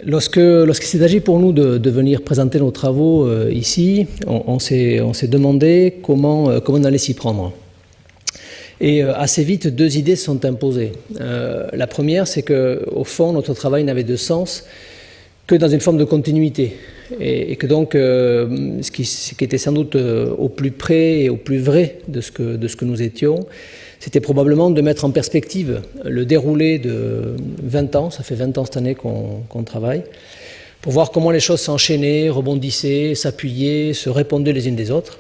Lorsqu'il s'est agi pour nous de venir présenter nos travaux ici, on s'est demandé comment on allait s'y prendre. Et assez vite, deux idées se sont imposées. La première, c'est qu'au fond, notre travail n'avait de sens que dans une forme de continuité. Et que donc, ce qui était sans doute au plus près et au plus vrai de ce que nous étions, c'était probablement de mettre en perspective le déroulé de 20 ans, ça fait 20 ans cette année qu'on travaille, pour voir comment les choses s'enchaînaient, rebondissaient, s'appuyaient, se répondaient les unes des autres.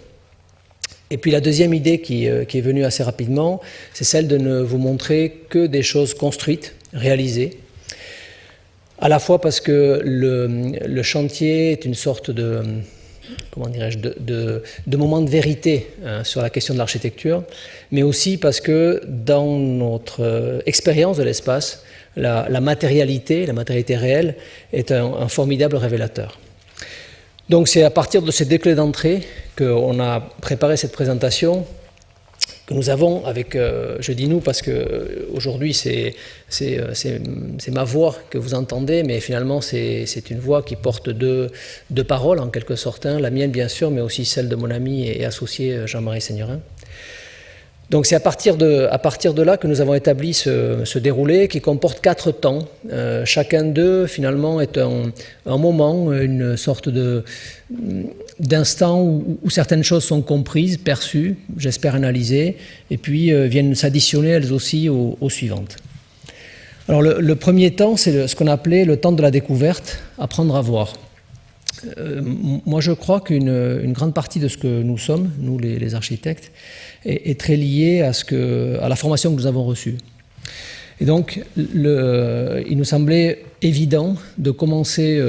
Et puis la deuxième idée qui est venue assez rapidement, c'est celle de ne vous montrer que des choses construites, réalisées, à la fois parce que le chantier est une sorte de, comment dirais-je, de moment de vérité sur la question de l'architecture, mais aussi parce que dans notre expérience de l'espace, la matérialité réelle est un formidable révélateur. Donc c'est à partir de ces deux clés d'entrée qu'on a préparé cette présentation que nous avons avec, je dis nous parce qu'aujourd'hui c'est ma voix que vous entendez, mais finalement c'est une voix qui porte deux paroles en quelque sorte, hein, la mienne bien sûr, mais aussi celle de mon ami et associé Jean-Marie Seignerin. Donc c'est à partir de là que nous avons établi ce déroulé qui comporte 4 temps. Chacun d'eux finalement est un moment, une sorte d'instant où certaines choses sont comprises, perçues, j'espère analysées, et puis viennent s'additionner elles aussi aux suivantes. Alors le premier temps, c'est ce qu'on appelait le temps de la découverte, apprendre à voir. Moi je crois qu'une grande partie de ce que nous sommes, nous les architectes, est très liée à la formation que nous avons reçue. Et donc, il nous semblait évident de commencer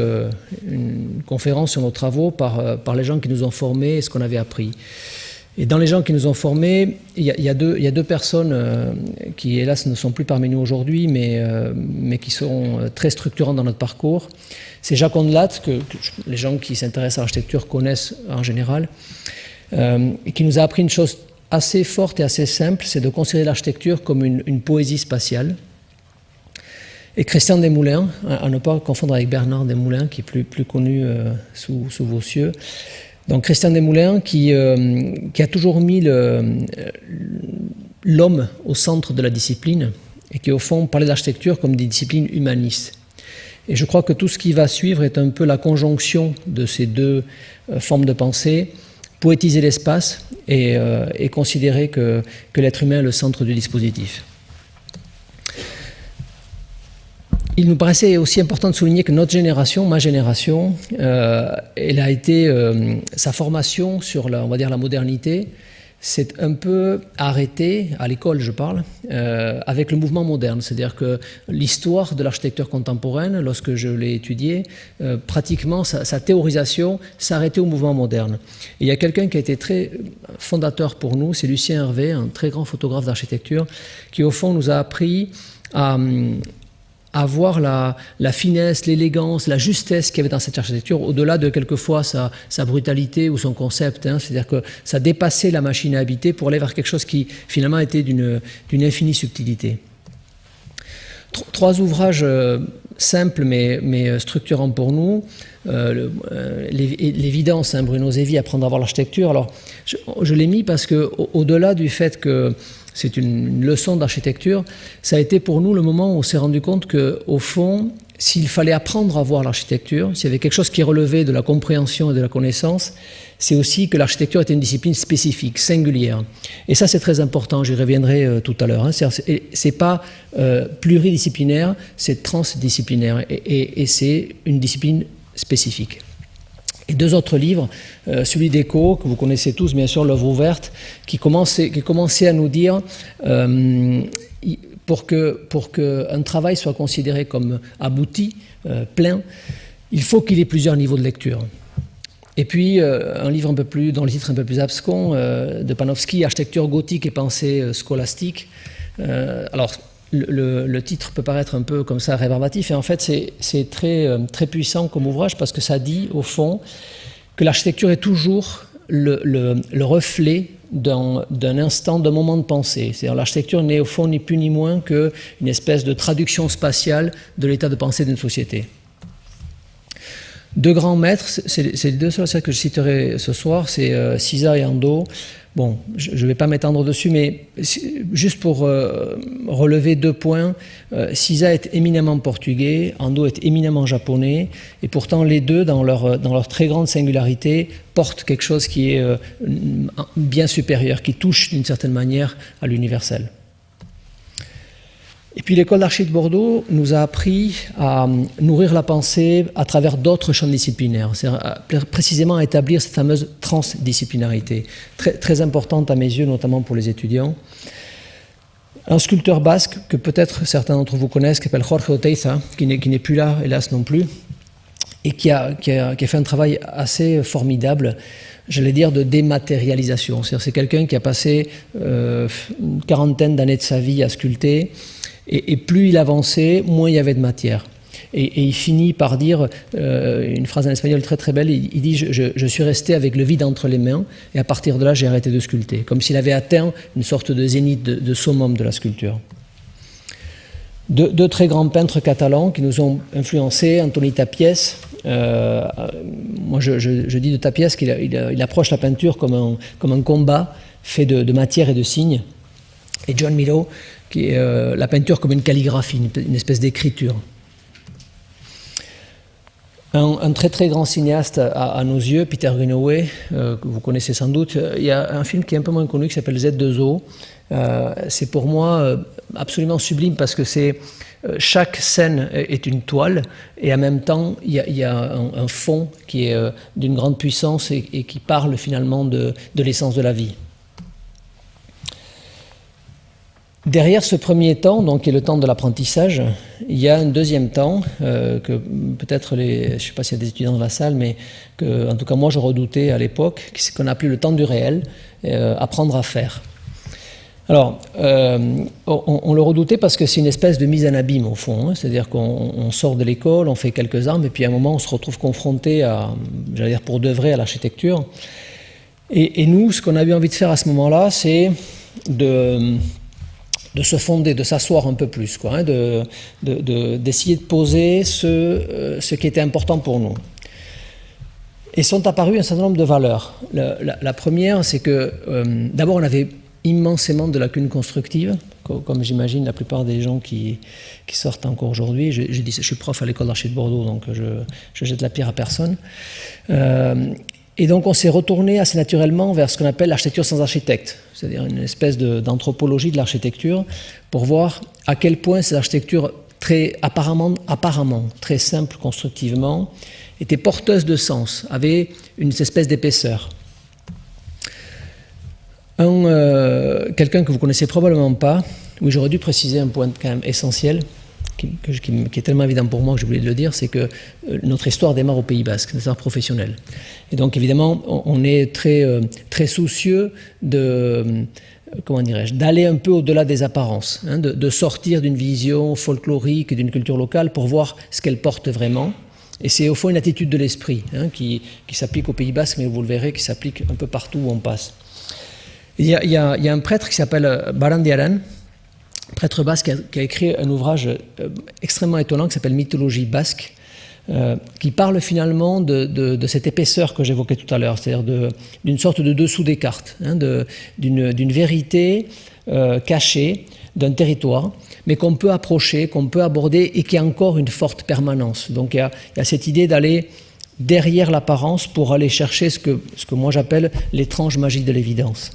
une conférence sur nos travaux par les gens qui nous ont formés et ce qu'on avait appris. Et dans les gens qui nous ont formés, il y a deux personnes qui, hélas, ne sont plus parmi nous aujourd'hui, mais qui sont très structurantes dans notre parcours. C'est Jacques Ondelat, que les gens qui s'intéressent à l'architecture connaissent en général, et qui nous a appris une chose assez forte et assez simple, c'est de considérer l'architecture comme une poésie spatiale. Et Christian Desmoulins, à ne pas confondre avec Bernard Desmoulins, qui est plus connu sous vos cieux. Donc Christian Desmoulins qui a toujours mis l'homme au centre de la discipline et qui au fond parlait de l'architecture comme des disciplines humanistes. Et je crois que tout ce qui va suivre est un peu la conjonction de ces deux formes de pensée, poétiser l'espace et considérer que l'être humain est le centre du dispositif. Il nous paraissait aussi important de souligner que notre génération, ma génération, elle a été, sa formation sur on va dire la modernité, s'est un peu arrêtée, à l'école je parle, avec le mouvement moderne. C'est-à-dire que l'histoire de l'architecture contemporaine, lorsque je l'ai étudiée, pratiquement sa théorisation s'arrêtait au mouvement moderne. Et il y a quelqu'un qui a été très fondateur pour nous, c'est Lucien Hervé, un très grand photographe d'architecture, qui au fond nous a appris à voir la finesse, l'élégance, la justesse qu'il y avait dans cette architecture, au-delà de quelquefois sa brutalité ou son concept. Hein, c'est-à-dire que ça dépassait la machine à habiter pour aller vers quelque chose qui finalement était d'une infinie subtilité. 3 ouvrages simples mais structurants pour nous. L'évidence, hein, Bruno Zevi, apprendre à voir l'architecture. Alors, je l'ai mis parce qu'au-delà du fait que c'est une leçon d'architecture, ça a été pour nous le moment où on s'est rendu compte qu'au fond, s'il fallait apprendre à voir l'architecture, s'il y avait quelque chose qui relevait de la compréhension et de la connaissance, c'est aussi que l'architecture était une discipline spécifique, singulière. Et ça, c'est très important, j'y reviendrai tout à l'heure. Hein. C'est pas pluridisciplinaire, c'est transdisciplinaire et c'est une discipline spécifique. Et 2 autres livres, celui d'Eco, que vous connaissez tous, bien sûr, l'œuvre ouverte, qui commençait à nous dire, pour qu'un travail soit considéré comme abouti, plein, il faut qu'il ait plusieurs niveaux de lecture. Et puis, un livre un peu plus, dont le titre est un peu plus abscon, de Panofsky, Architecture gothique et pensée scolastique. Alors, le titre peut paraître un peu comme ça rébarbatif, et en fait c'est très puissant comme ouvrage parce que ça dit au fond que l'architecture est toujours le reflet d'un instant, d'un moment de pensée. C'est-à-dire l'architecture n'est au fond ni plus ni moins qu'une espèce de traduction spatiale de l'état de pensée d'une société. Deux grands maîtres, c'est les deux seuls que je citerai ce soir, c'est Siza et Ando. Bon, je ne vais pas m'étendre dessus, mais juste pour relever 2 points, Siza est éminemment portugais, Ando est éminemment japonais, et pourtant les deux, dans leur très grande singularité, portent quelque chose qui est bien supérieur, qui touche d'une certaine manière à l'universel. Et puis l'école d'archi de Bordeaux nous a appris à nourrir la pensée à travers d'autres champs disciplinaires, c'est-à-dire précisément à établir cette fameuse transdisciplinarité, très, très importante à mes yeux, notamment pour les étudiants. Un sculpteur basque que peut-être certains d'entre vous connaissent, qui s'appelle Jorge Oteiza, qui n'est plus là, hélas non plus, et qui a fait un travail assez formidable, j'allais dire, de dématérialisation. C'est quelqu'un qui a passé une quarantaine d'années de sa vie à sculpter, et plus il avançait, moins il y avait de matière. Et il finit par dire une phrase en espagnol très très belle, il dit je suis resté avec le vide entre les mains, et à partir de là j'ai arrêté de sculpter, comme s'il avait atteint une sorte de zénith, de summum de la sculpture. Deux très grands peintres catalans qui nous ont influencés, Antoni Tapies. Moi je dis de Tapies qu'il approche la peinture comme un combat fait de matière et de signes, et John Milo qui est la peinture comme une calligraphie, une espèce d'écriture. Un très très grand cinéaste à nos yeux, Peter Greenaway, que vous connaissez sans doute. Il y a un film qui est un peu moins connu qui s'appelle Z2O. C'est pour moi absolument sublime parce que chaque scène est une toile et en même temps il y a un fond qui est d'une grande puissance et qui parle finalement de l'essence de la vie. Derrière ce premier temps, donc, qui est le temps de l'apprentissage, il y a un deuxième temps que peut-être je ne sais pas s'il y a des étudiants dans la salle, mais que, en tout cas moi je redoutais à l'époque, qu'on appelait le temps du réel, apprendre à faire. Alors, on le redoutait parce que c'est une espèce de mise en abîme au fond, hein, c'est-à-dire qu'on sort de l'école, on fait quelques armes, et puis à un moment on se retrouve confronté j'allais dire pour de vrai, à l'architecture. Et nous, ce qu'on a eu envie de faire à ce moment-là, c'est de se fonder, de s'asseoir un peu plus, quoi, hein, d'essayer de poser ce qui était important pour nous. Et sont apparues un certain nombre de valeurs. La première, c'est que d'abord on avait immensément de lacunes constructives, comme j'imagine la plupart des gens qui sortent encore aujourd'hui. Je suis prof à l'école d'archi de Bordeaux, donc je jette la pierre à personne. Et donc on s'est retourné assez naturellement vers ce qu'on appelle l'architecture sans architecte, c'est-à-dire une espèce d'anthropologie de l'architecture, pour voir à quel point cette architecture apparemment très simple constructivement, était porteuse de sens, avait une espèce d'épaisseur. Quelqu'un que vous connaissez probablement pas, oui, j'aurais dû préciser un point quand même essentiel, qui est tellement évident pour moi que j'ai oublié de le dire, c'est que notre histoire démarre au Pays Basque, notre histoire professionnelle. Et donc évidemment, on est très soucieux d'aller un peu au-delà des apparences, hein, de sortir d'une vision folklorique et d'une culture locale pour voir ce qu'elle porte vraiment. Et c'est au fond une attitude de l'esprit, hein, qui s'applique au Pays Basque, mais vous le verrez, qui s'applique un peu partout où on passe. Il y a un prêtre qui s'appelle Barandiaran, prêtre basque qui a écrit un ouvrage extrêmement étonnant qui s'appelle Mythologie basque, qui parle finalement de cette épaisseur que j'évoquais tout à l'heure, c'est-à-dire d'une sorte de dessous des cartes, hein, d'une vérité cachée d'un territoire, mais qu'on peut approcher, qu'on peut aborder et qui a encore une forte permanence. Donc il y a cette idée d'aller derrière l'apparence pour aller chercher ce que moi j'appelle l'étrange magie de l'évidence.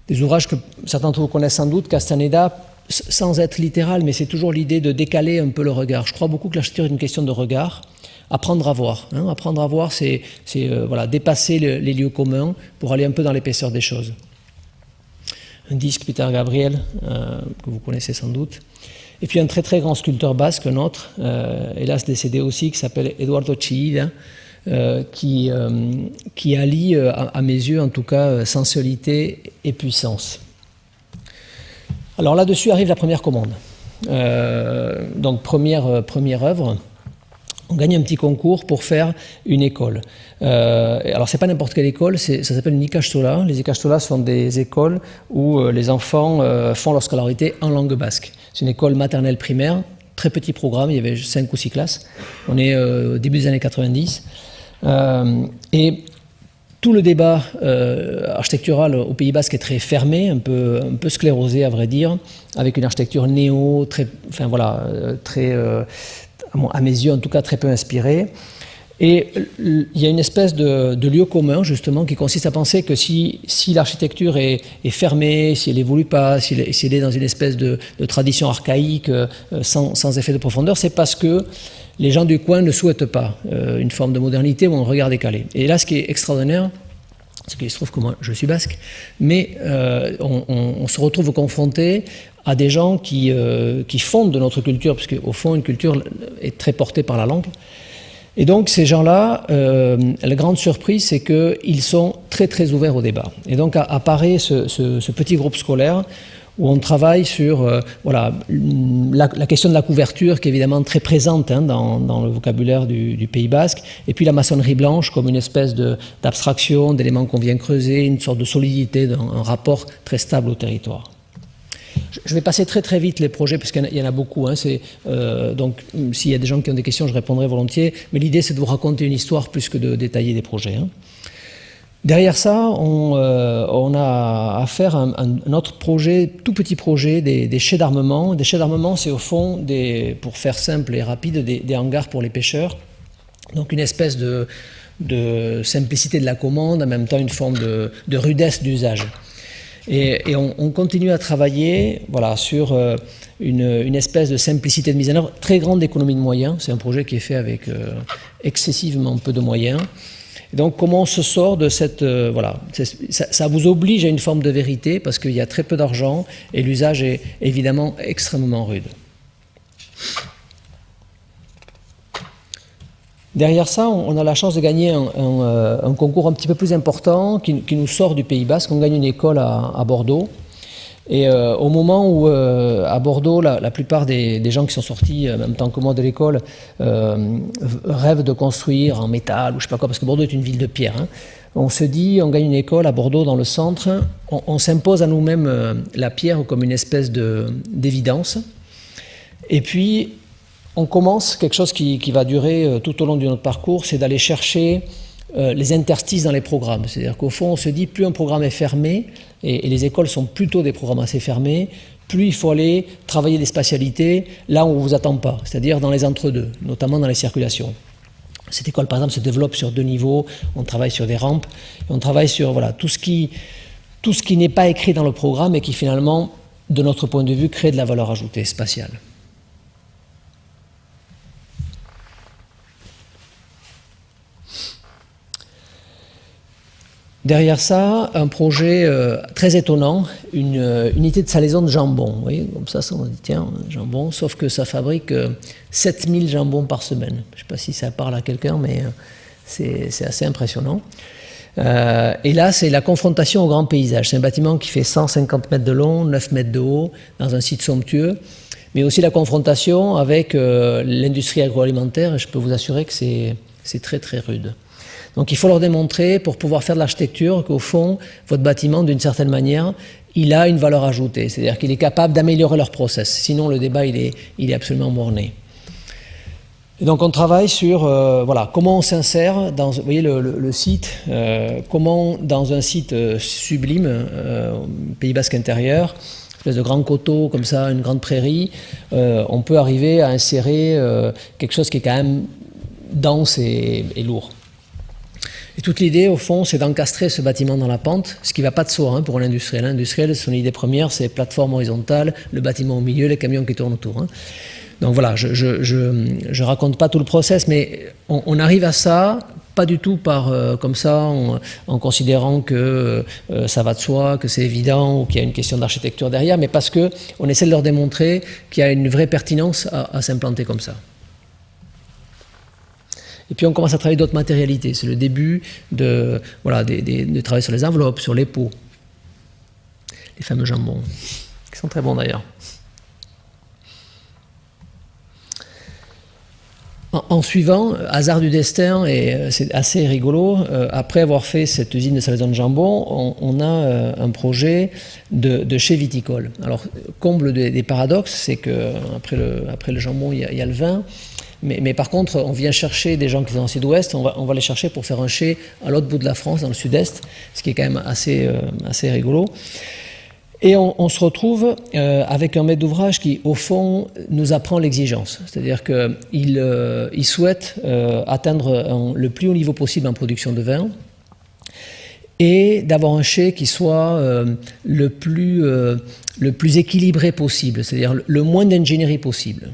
Des ouvrages que certains d'entre vous connaissent sans doute, Castaneda, sans être littéral, mais c'est toujours l'idée de décaler un peu le regard. Je crois beaucoup que l'architecture est une question de regard. Apprendre à voir. Hein. Apprendre à voir, c'est dépasser les lieux communs pour aller un peu dans l'épaisseur des choses. Un disque, Peter Gabriel, que vous connaissez sans doute. Et puis un très très grand sculpteur basque, un autre, hélas décédé aussi, qui s'appelle Eduardo Chillida, qui allie, à mes yeux en tout cas, sensualité et puissance. Alors là-dessus arrive la première commande. Donc première œuvre, on gagne un petit concours pour faire une école. Alors c'est pas n'importe quelle école, ça s'appelle une ikastola. Les ikastolas sont des écoles où les enfants font leur scolarité en langue basque. C'est une école maternelle primaire, très petit programme, il y avait 5 ou 6 classes. On est au début des années 90. Et tout le débat architectural au Pays Basque est très fermé, un peu sclérosé à vrai dire, avec une architecture néo, très, à mes yeux en tout cas, très peu inspirée. Et il y a une espèce de lieu commun, justement, qui consiste à penser que si l'architecture est fermée, si elle n'évolue pas, si elle est dans une espèce de tradition archaïque, sans effet de profondeur, c'est parce que les gens du coin ne souhaitent pas une forme de modernité ou un regard décalé. Et là, ce qui est extraordinaire, c'est qu'il se trouve que moi, je suis basque, mais on se retrouve confronté à des gens qui fondent de notre culture, parce qu'au fond, une culture est très portée par la langue. Et donc ces gens-là, la grande surprise, c'est qu'ils sont très très ouverts au débat. Et donc apparaît ce petit groupe scolaire où on travaille sur la question de la couverture, qui est évidemment très présente dans le vocabulaire du Pays Basque, et puis la maçonnerie blanche comme une espèce d'abstraction, d'éléments qu'on vient creuser, une sorte de solidité, un rapport très stable au territoire. Je vais passer très très vite les projets, parce qu'il y en a beaucoup. Donc s'il y a des gens qui ont des questions, je répondrai volontiers. Mais l'idée, c'est de vous raconter une histoire plus que de détailler des projets. Derrière ça, on a à faire un autre projet, tout petit projet, des chais d'armement. Des chais d'armement, c'est au fond, pour faire simple et rapide, des hangars pour les pêcheurs. Donc une espèce de simplicité de la commande, en même temps une forme de rudesse d'usage. Et on continue à travailler sur une espèce de simplicité de mise en œuvre, très grande économie de moyens. C'est un projet qui est fait avec excessivement peu de moyens. Et donc comment on se sort de cette... ça vous oblige à une forme de vérité, parce qu'il y a très peu d'argent et l'usage est évidemment extrêmement rude. Derrière ça, on a la chance de gagner un concours un petit peu plus important qui nous sort du Pays Basque. On gagne une école à Bordeaux. Et au moment où, à Bordeaux, la plupart des gens qui sont sortis, en même temps que moi de l'école, rêvent de construire en métal ou je ne sais pas quoi, parce que Bordeaux est une ville de pierre. On se dit, on gagne une école à Bordeaux, dans le centre, on s'impose à nous-mêmes la pierre comme une espèce d'évidence. Et puis, on commence quelque chose qui va durer tout au long de notre parcours, c'est d'aller chercher les interstices dans les programmes. C'est-à-dire qu'au fond, on se dit, plus un programme est fermé, et les écoles sont plutôt des programmes assez fermés, plus il faut aller travailler des spatialités là où on ne vous attend pas, c'est-à-dire dans les entre-deux, notamment dans les circulations. Cette école, par exemple, se développe sur 2 niveaux, on travaille sur des rampes, et on travaille sur tout ce qui n'est pas écrit dans le programme et qui finalement, de notre point de vue, crée de la valeur ajoutée spatiale. Derrière ça, un projet très étonnant, une unité de salaison de jambon. Vous voyez, comme ça, on dit tiens, jambon, sauf que ça fabrique 7000 jambons par semaine. Je ne sais pas si ça parle à quelqu'un, mais c'est assez impressionnant. Et là, c'est la confrontation au grand paysage. C'est un bâtiment qui fait 150 mètres de long, 9 mètres de haut, dans un site somptueux, mais aussi la confrontation avec l'industrie agroalimentaire, et je peux vous assurer que c'est très très rude. Donc il faut leur démontrer, pour pouvoir faire de l'architecture, qu'au fond, votre bâtiment, d'une certaine manière, il a une valeur ajoutée, c'est-à-dire qu'il est capable d'améliorer leur process. Sinon, le débat, il est absolument borné. Et donc on travaille sur comment on s'insère dans, vous voyez le site, comment dans un site sublime, Pays Basque intérieur, une espèce de grand coteau comme ça, une grande prairie, on peut arriver à insérer quelque chose qui est quand même dense et lourd. Et toute l'idée, au fond, c'est d'encastrer ce bâtiment dans la pente, ce qui ne va pas de soi pour l'industriel. L'industriel, son idée première, c'est plateforme horizontale, le bâtiment au milieu, les camions qui tournent autour. Donc voilà, je raconte pas tout le process, mais on arrive à ça, pas du tout comme ça, en considérant que ça va de soi, que c'est évident, ou qu'il y a une question d'architecture derrière, mais parce qu'on essaie de leur démontrer qu'il y a une vraie pertinence à s'implanter comme ça. Et puis on commence à travailler d'autres matérialités. C'est le début de travailler sur les enveloppes, sur les pots. Les fameux jambons, qui sont très bons d'ailleurs. En En suivant, hasard du destin, et c'est assez rigolo, après avoir fait cette usine de salaison de jambon, on a un projet de chai viticole. Alors, comble des paradoxes, c'est qu'après le jambon, il y a le vin. Mais par contre, on vient chercher des gens qui sont dans le sud-ouest, on va les chercher pour faire un chai à l'autre bout de la France, dans le sud-est, ce qui est quand même assez rigolo. Et on se retrouve avec un maître d'ouvrage qui, au fond, nous apprend l'exigence. C'est-à-dire qu'il souhaite atteindre le plus haut niveau possible en production de vin et d'avoir un chai qui soit le plus équilibré possible, c'est-à-dire le moins d'ingénierie possible.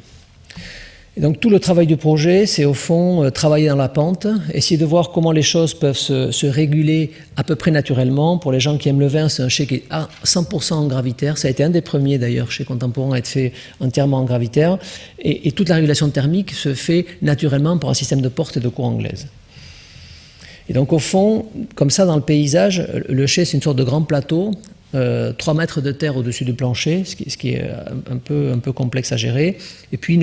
Et donc tout le travail du projet, c'est au fond travailler dans la pente, essayer de voir comment les choses peuvent se réguler à peu près naturellement. Pour les gens qui aiment le vin, c'est un chai qui est à 100% en gravitaire. Ça a été un des premiers d'ailleurs chez Contemporain à être fait entièrement en gravitaire. Et toute la régulation thermique se fait naturellement par un système de porte et de cour anglaise. Et donc au fond, comme ça dans le paysage, le chai c'est une sorte de grand plateau, 3 mètres de terre au-dessus du plancher, ce qui est un peu complexe à gérer, et puis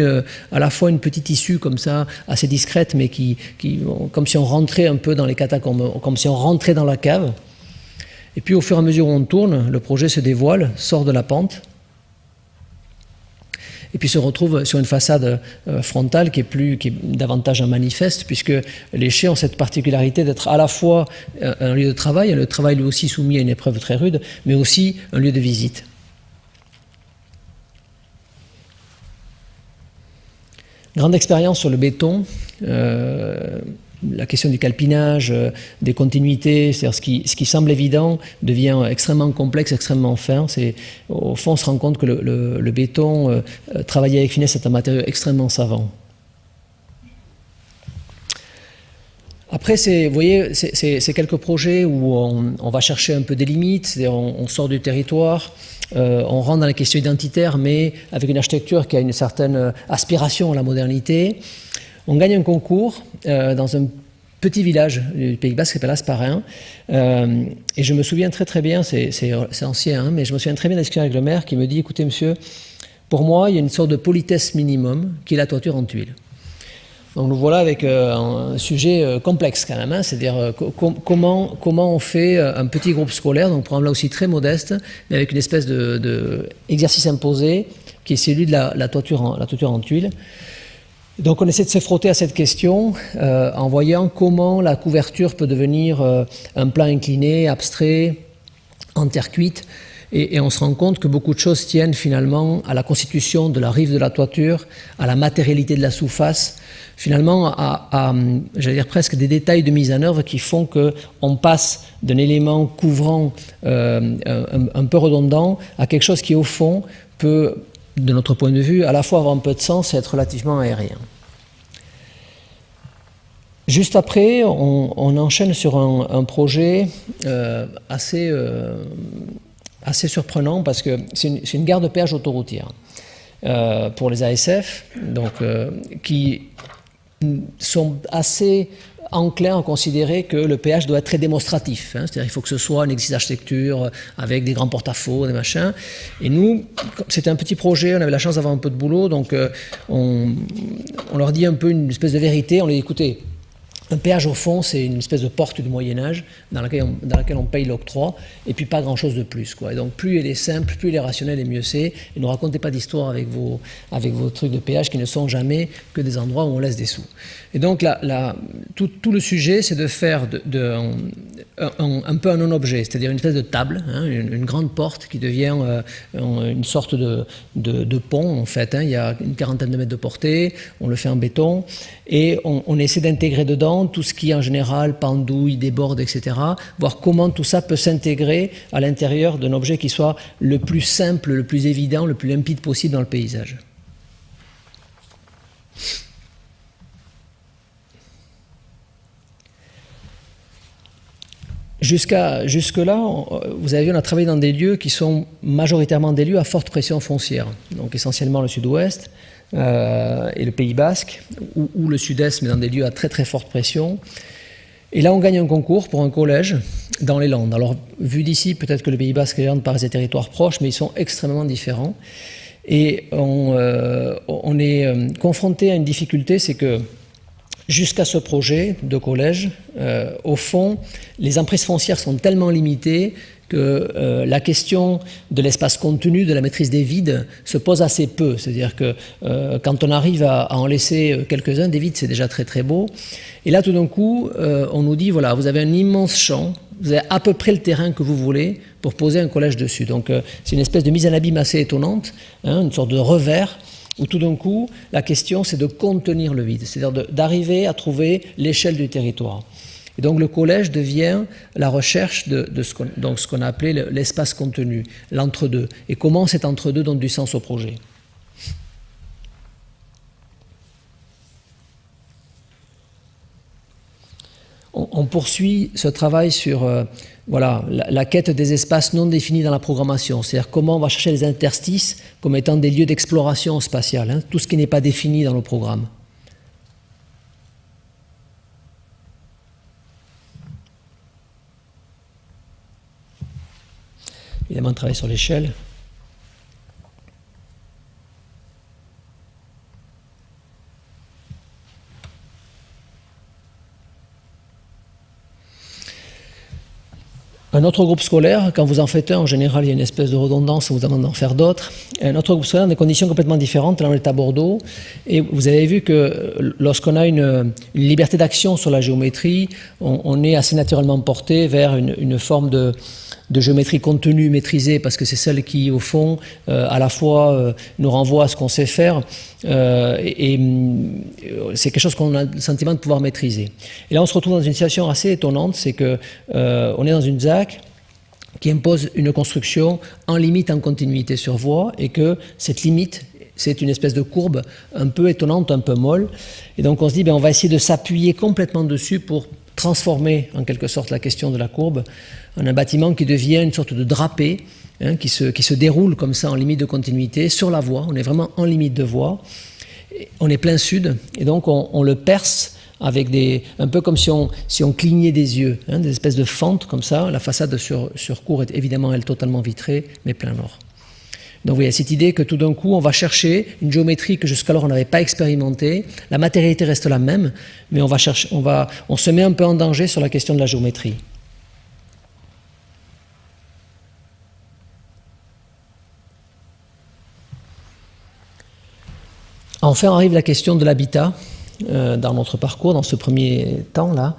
à la fois une petite issue comme ça, assez discrète, mais comme si on rentrait un peu dans les catacombes, comme si on rentrait dans la cave. Et puis au fur et à mesure où on tourne, le projet se dévoile, sort de la pente, et puis se retrouve sur une façade frontale qui est davantage un manifeste, puisque les chais ont cette particularité d'être à la fois un lieu de travail, le travail lui aussi soumis à une épreuve très rude, mais aussi un lieu de visite. Grande expérience sur le béton, la question du calpinage, des continuités, c'est-à-dire ce qui semble évident devient extrêmement complexe, extrêmement fin. Au fond, on se rend compte que le béton, travaillé avec finesse, c'est un matériau extrêmement savant. Après, vous voyez, c'est quelques projets où on va chercher un peu des limites, c'est-à-dire on sort du territoire, on rentre dans les questions identitaires, mais avec une architecture qui a une certaine aspiration à la modernité. On gagne un concours dans un petit village du Pays Basque qui s'appelle Asparin. Et je me souviens très très bien, c'est ancien, hein, mais je me souviens très bien discuter avec le maire qui me dit « Écoutez monsieur, pour moi il y a une sorte de politesse minimum qui est la toiture en tuiles ». Donc nous voilà avec un sujet complexe quand même, hein, c'est-à-dire comment on fait un petit groupe scolaire, donc programme là aussi très modeste, mais avec une espèce d'exercice imposé qui est celui de la toiture en tuiles. Donc on essaie de se frotter à cette question en voyant comment la couverture peut devenir un plan incliné, abstrait, en terre cuite, et on se rend compte que beaucoup de choses tiennent finalement à la constitution de la rive de la toiture, à la matérialité de la sous-face, finalement j'allais dire presque des détails de mise en œuvre qui font qu'on passe d'un élément couvrant un peu redondant à quelque chose qui au fond peut, de notre point de vue, à la fois avoir un peu de sens et être relativement aérien. Juste après, on enchaîne sur un projet assez surprenant parce que c'est une gare de péage autoroutière pour les ASF, donc, qui sont assez enclins à considérer que le péage doit être très démonstratif, hein, c'est-à-dire qu'il faut que ce soit un exercice d'architecture avec des grands porte-à-faux, des machins. Et nous, c'était un petit projet, on avait la chance d'avoir un peu de boulot, donc on leur dit un peu une espèce de vérité, on leur dit écoutez, un péage au fond c'est une espèce de porte du Moyen-Âge dans laquelle on paye l'octroi et puis pas grand-chose de plus, quoi. Et donc plus elle est simple, plus elle est rationnelle et mieux c'est. Et ne racontez pas d'histoire avec vos trucs de péage qui ne sont jamais que des endroits où on laisse des sous. Et donc tout le sujet c'est de faire un peu un non-objet, c'est-à-dire une espèce de table, hein, une grande porte qui devient une sorte de pont en fait, hein. Il y a une quarantaine de mètres de portée, on le fait en béton et on essaie d'intégrer dedans tout ce qui en général pendouille, déborde, etc. Voir comment tout ça peut s'intégrer à l'intérieur d'un objet qui soit le plus simple, le plus évident, le plus limpide possible dans le paysage. Jusque-là, vous avez vu, on a travaillé dans des lieux qui sont majoritairement des lieux à forte pression foncière, donc essentiellement le sud-ouest et le Pays Basque, ou le sud-est, mais dans des lieux à très très forte pression. Et là, on gagne un concours pour un collège dans les Landes. Alors, vu d'ici, peut-être que le Pays Basque et les Landes paraissent des territoires proches, mais ils sont extrêmement différents. Et on est confronté à une difficulté, c'est que jusqu'à ce projet de collège, au fond, les emprises foncières sont tellement limitées que la question de l'espace contenu, de la maîtrise des vides, se pose assez peu. C'est-à-dire que quand on arrive à en laisser quelques-uns, des vides, c'est déjà très très beau. Et là, tout d'un coup, on nous dit, voilà, vous avez un immense champ, vous avez à peu près le terrain que vous voulez pour poser un collège dessus. Donc c'est une espèce de mise en abîme assez étonnante, hein, une sorte de revers, où tout d'un coup, la question, c'est de contenir le vide, c'est-à-dire d'arriver à trouver l'échelle du territoire. Et donc le collège devient la recherche de ce qu'on a appelé l'espace contenu, l'entre-deux. Et comment cet entre-deux donne du sens au projet. On poursuit ce travail sur voilà, la quête des espaces non définis dans la programmation, c'est-à-dire comment on va chercher les interstices comme étant des lieux d'exploration spatiale, hein, tout ce qui n'est pas défini dans le programme. Évidemment, travailler sur l'échelle. Un autre groupe scolaire, quand vous en faites un, en général, il y a une espèce de redondance, on vous demande d'en faire d'autres. Un autre groupe scolaire, dans des conditions complètement différentes, là on est à Bordeaux, et vous avez vu que lorsqu'on a une liberté d'action sur la géométrie, on est assez naturellement porté vers une forme de géométrie contenue, maîtrisée, parce que c'est celle qui, au fond, à la fois nous renvoie à ce qu'on sait faire, et c'est quelque chose qu'on a le sentiment de pouvoir maîtriser. Et là, on se retrouve dans une situation assez étonnante, c'est que on est dans une ZAC qui impose une construction en limite en continuité sur voie, et que cette limite, c'est une espèce de courbe un peu étonnante, un peu molle, et donc on se dit, ben, on va essayer de s'appuyer complètement dessus pour transformer en quelque sorte la question de la courbe en un bâtiment qui devient une sorte de drapé, hein, qui se déroule comme ça en limite de continuité sur la voie. On est vraiment en limite de voie, on est plein sud, et donc on le perce avec un peu comme si on clignait des yeux, hein, des espèces de fentes comme ça. La façade sur cour est évidemment elle totalement vitrée, mais plein nord. Donc vous voyez cette idée que tout d'un coup on va chercher une géométrie que jusqu'alors on n'avait pas expérimentée. La matérialité reste la même, mais on se met un peu en danger sur la question de la géométrie. Enfin arrive la question de l'habitat dans notre parcours, dans ce premier temps-là,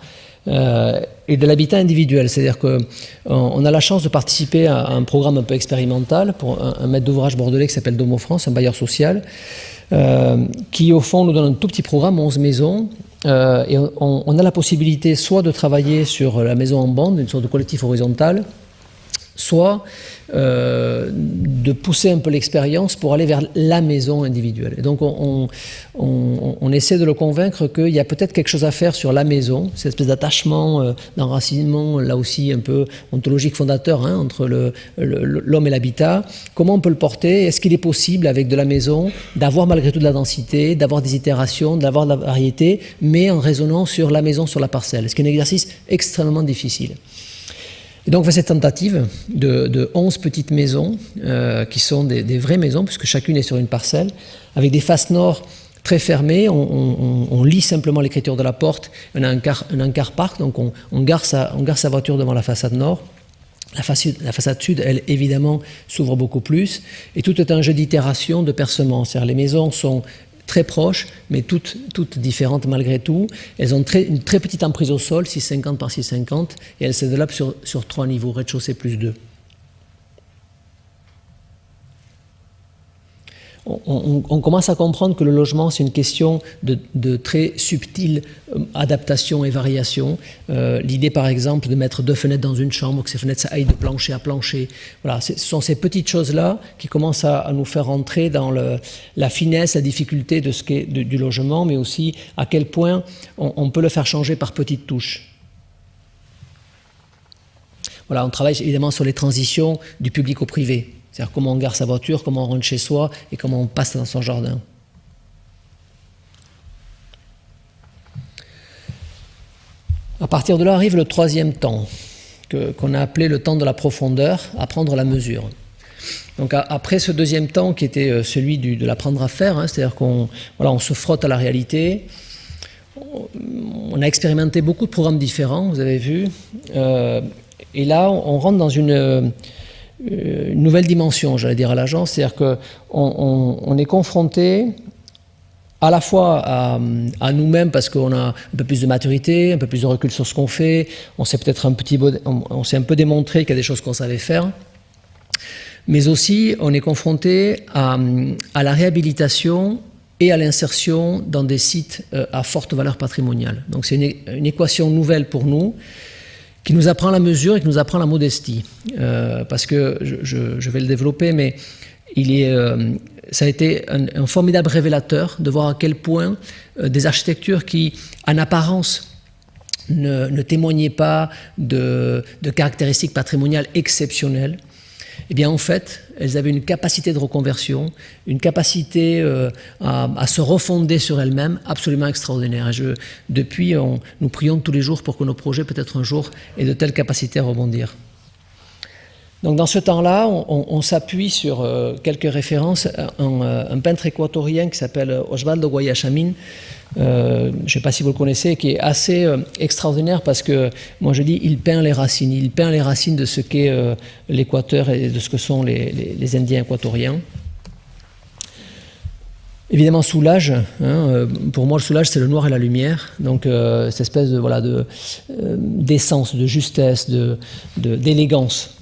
et de l'habitat individuel. C'est-à-dire qu'on a la chance de participer à un programme un peu expérimental pour un maître d'ouvrage bordelais qui s'appelle Domo France, un bailleur social, qui au fond nous donne un tout petit programme, 11 maisons, et on a la possibilité soit de travailler sur la maison en bande, une sorte de collectif horizontal, soit de pousser un peu l'expérience pour aller vers la maison individuelle. Et donc on essaie de le convaincre qu'il y a peut-être quelque chose à faire sur la maison, cette espèce d'attachement, d'enracinement, là aussi un peu ontologique fondateur, hein, entre l'homme et l'habitat. Comment on peut le porter? Est-ce qu'il est possible, avec de la maison, d'avoir malgré tout de la densité, d'avoir des itérations, d'avoir de la variété, mais en raisonnant sur la maison, sur la parcelle? C'est un exercice extrêmement difficile. Et donc on fait cette tentative de 11 petites maisons qui sont des vraies maisons, puisque chacune est sur une parcelle, avec des faces nord très fermées. On lit simplement l'écriture de la porte, on a un car parc, donc on gare sa voiture devant la façade nord. La façade sud, elle, évidemment, s'ouvre beaucoup plus, et tout est un jeu d'itération, de percement. C'est-à-dire les maisons sont très proches, mais toutes différentes malgré tout. Elles ont une très petite emprise au sol, 6,50 par 6,50, et elles se développent sur 3 niveaux, rez-de-chaussée plus 2. On commence à comprendre que le logement, c'est une question de très subtile adaptation et variation. L'idée, par exemple, de mettre 2 fenêtres dans une chambre, que ces fenêtres aillent de plancher à plancher. Voilà, ce sont ces petites choses-là qui commencent à nous faire rentrer dans la finesse, la difficulté de ce qu'est du logement, mais aussi à quel point on peut le faire changer par petites touches. Voilà, on travaille évidemment sur les transitions du public au privé. C'est-à-dire comment on gare sa voiture, comment on rentre chez soi et comment on passe dans son jardin. À partir de là arrive le 3e temps, qu'on a appelé le temps de la profondeur, à prendre la mesure. Donc après ce 2e temps qui était celui de l'apprendre à faire, hein, c'est-à-dire qu'on se frotte à la réalité, on a expérimenté beaucoup de programmes différents, vous avez vu, et là on rentre dans une nouvelle dimension, j'allais dire, à l'agence, c'est-à-dire qu'on est confronté à la fois à nous-mêmes parce qu'on a un peu plus de maturité, un peu plus de recul sur ce qu'on fait, on s'est peut-être on s'est un peu démontré qu'il y a des choses qu'on savait faire, mais aussi on est confronté à la réhabilitation et à l'insertion dans des sites à forte valeur patrimoniale. Donc c'est une équation nouvelle pour nous, qui nous apprend la mesure et qui nous apprend la modestie. Parce que, je vais le développer, mais ça a été un formidable révélateur de voir à quel point des architectures qui, en apparence, ne témoignaient pas de caractéristiques patrimoniales exceptionnelles, eh bien en fait, elles avaient une capacité de reconversion, une capacité à se refonder sur elles-mêmes absolument extraordinaire. Et depuis, nous prions tous les jours pour que nos projets, peut-être un jour, aient de telles capacités à rebondir. Donc dans ce temps-là, on s'appuie sur quelques références. Un peintre équatorien qui s'appelle Osvaldo Guayasamín, je ne sais pas si vous le connaissez, qui est assez extraordinaire parce que, moi je dis, il peint les racines. Il peint les racines de ce qu'est l'Équateur et de ce que sont les Indiens équatoriens. Évidemment, Soulages, pour moi le Soulages c'est le noir et la lumière, donc cette espèce d'essence, de justesse, d'élégance.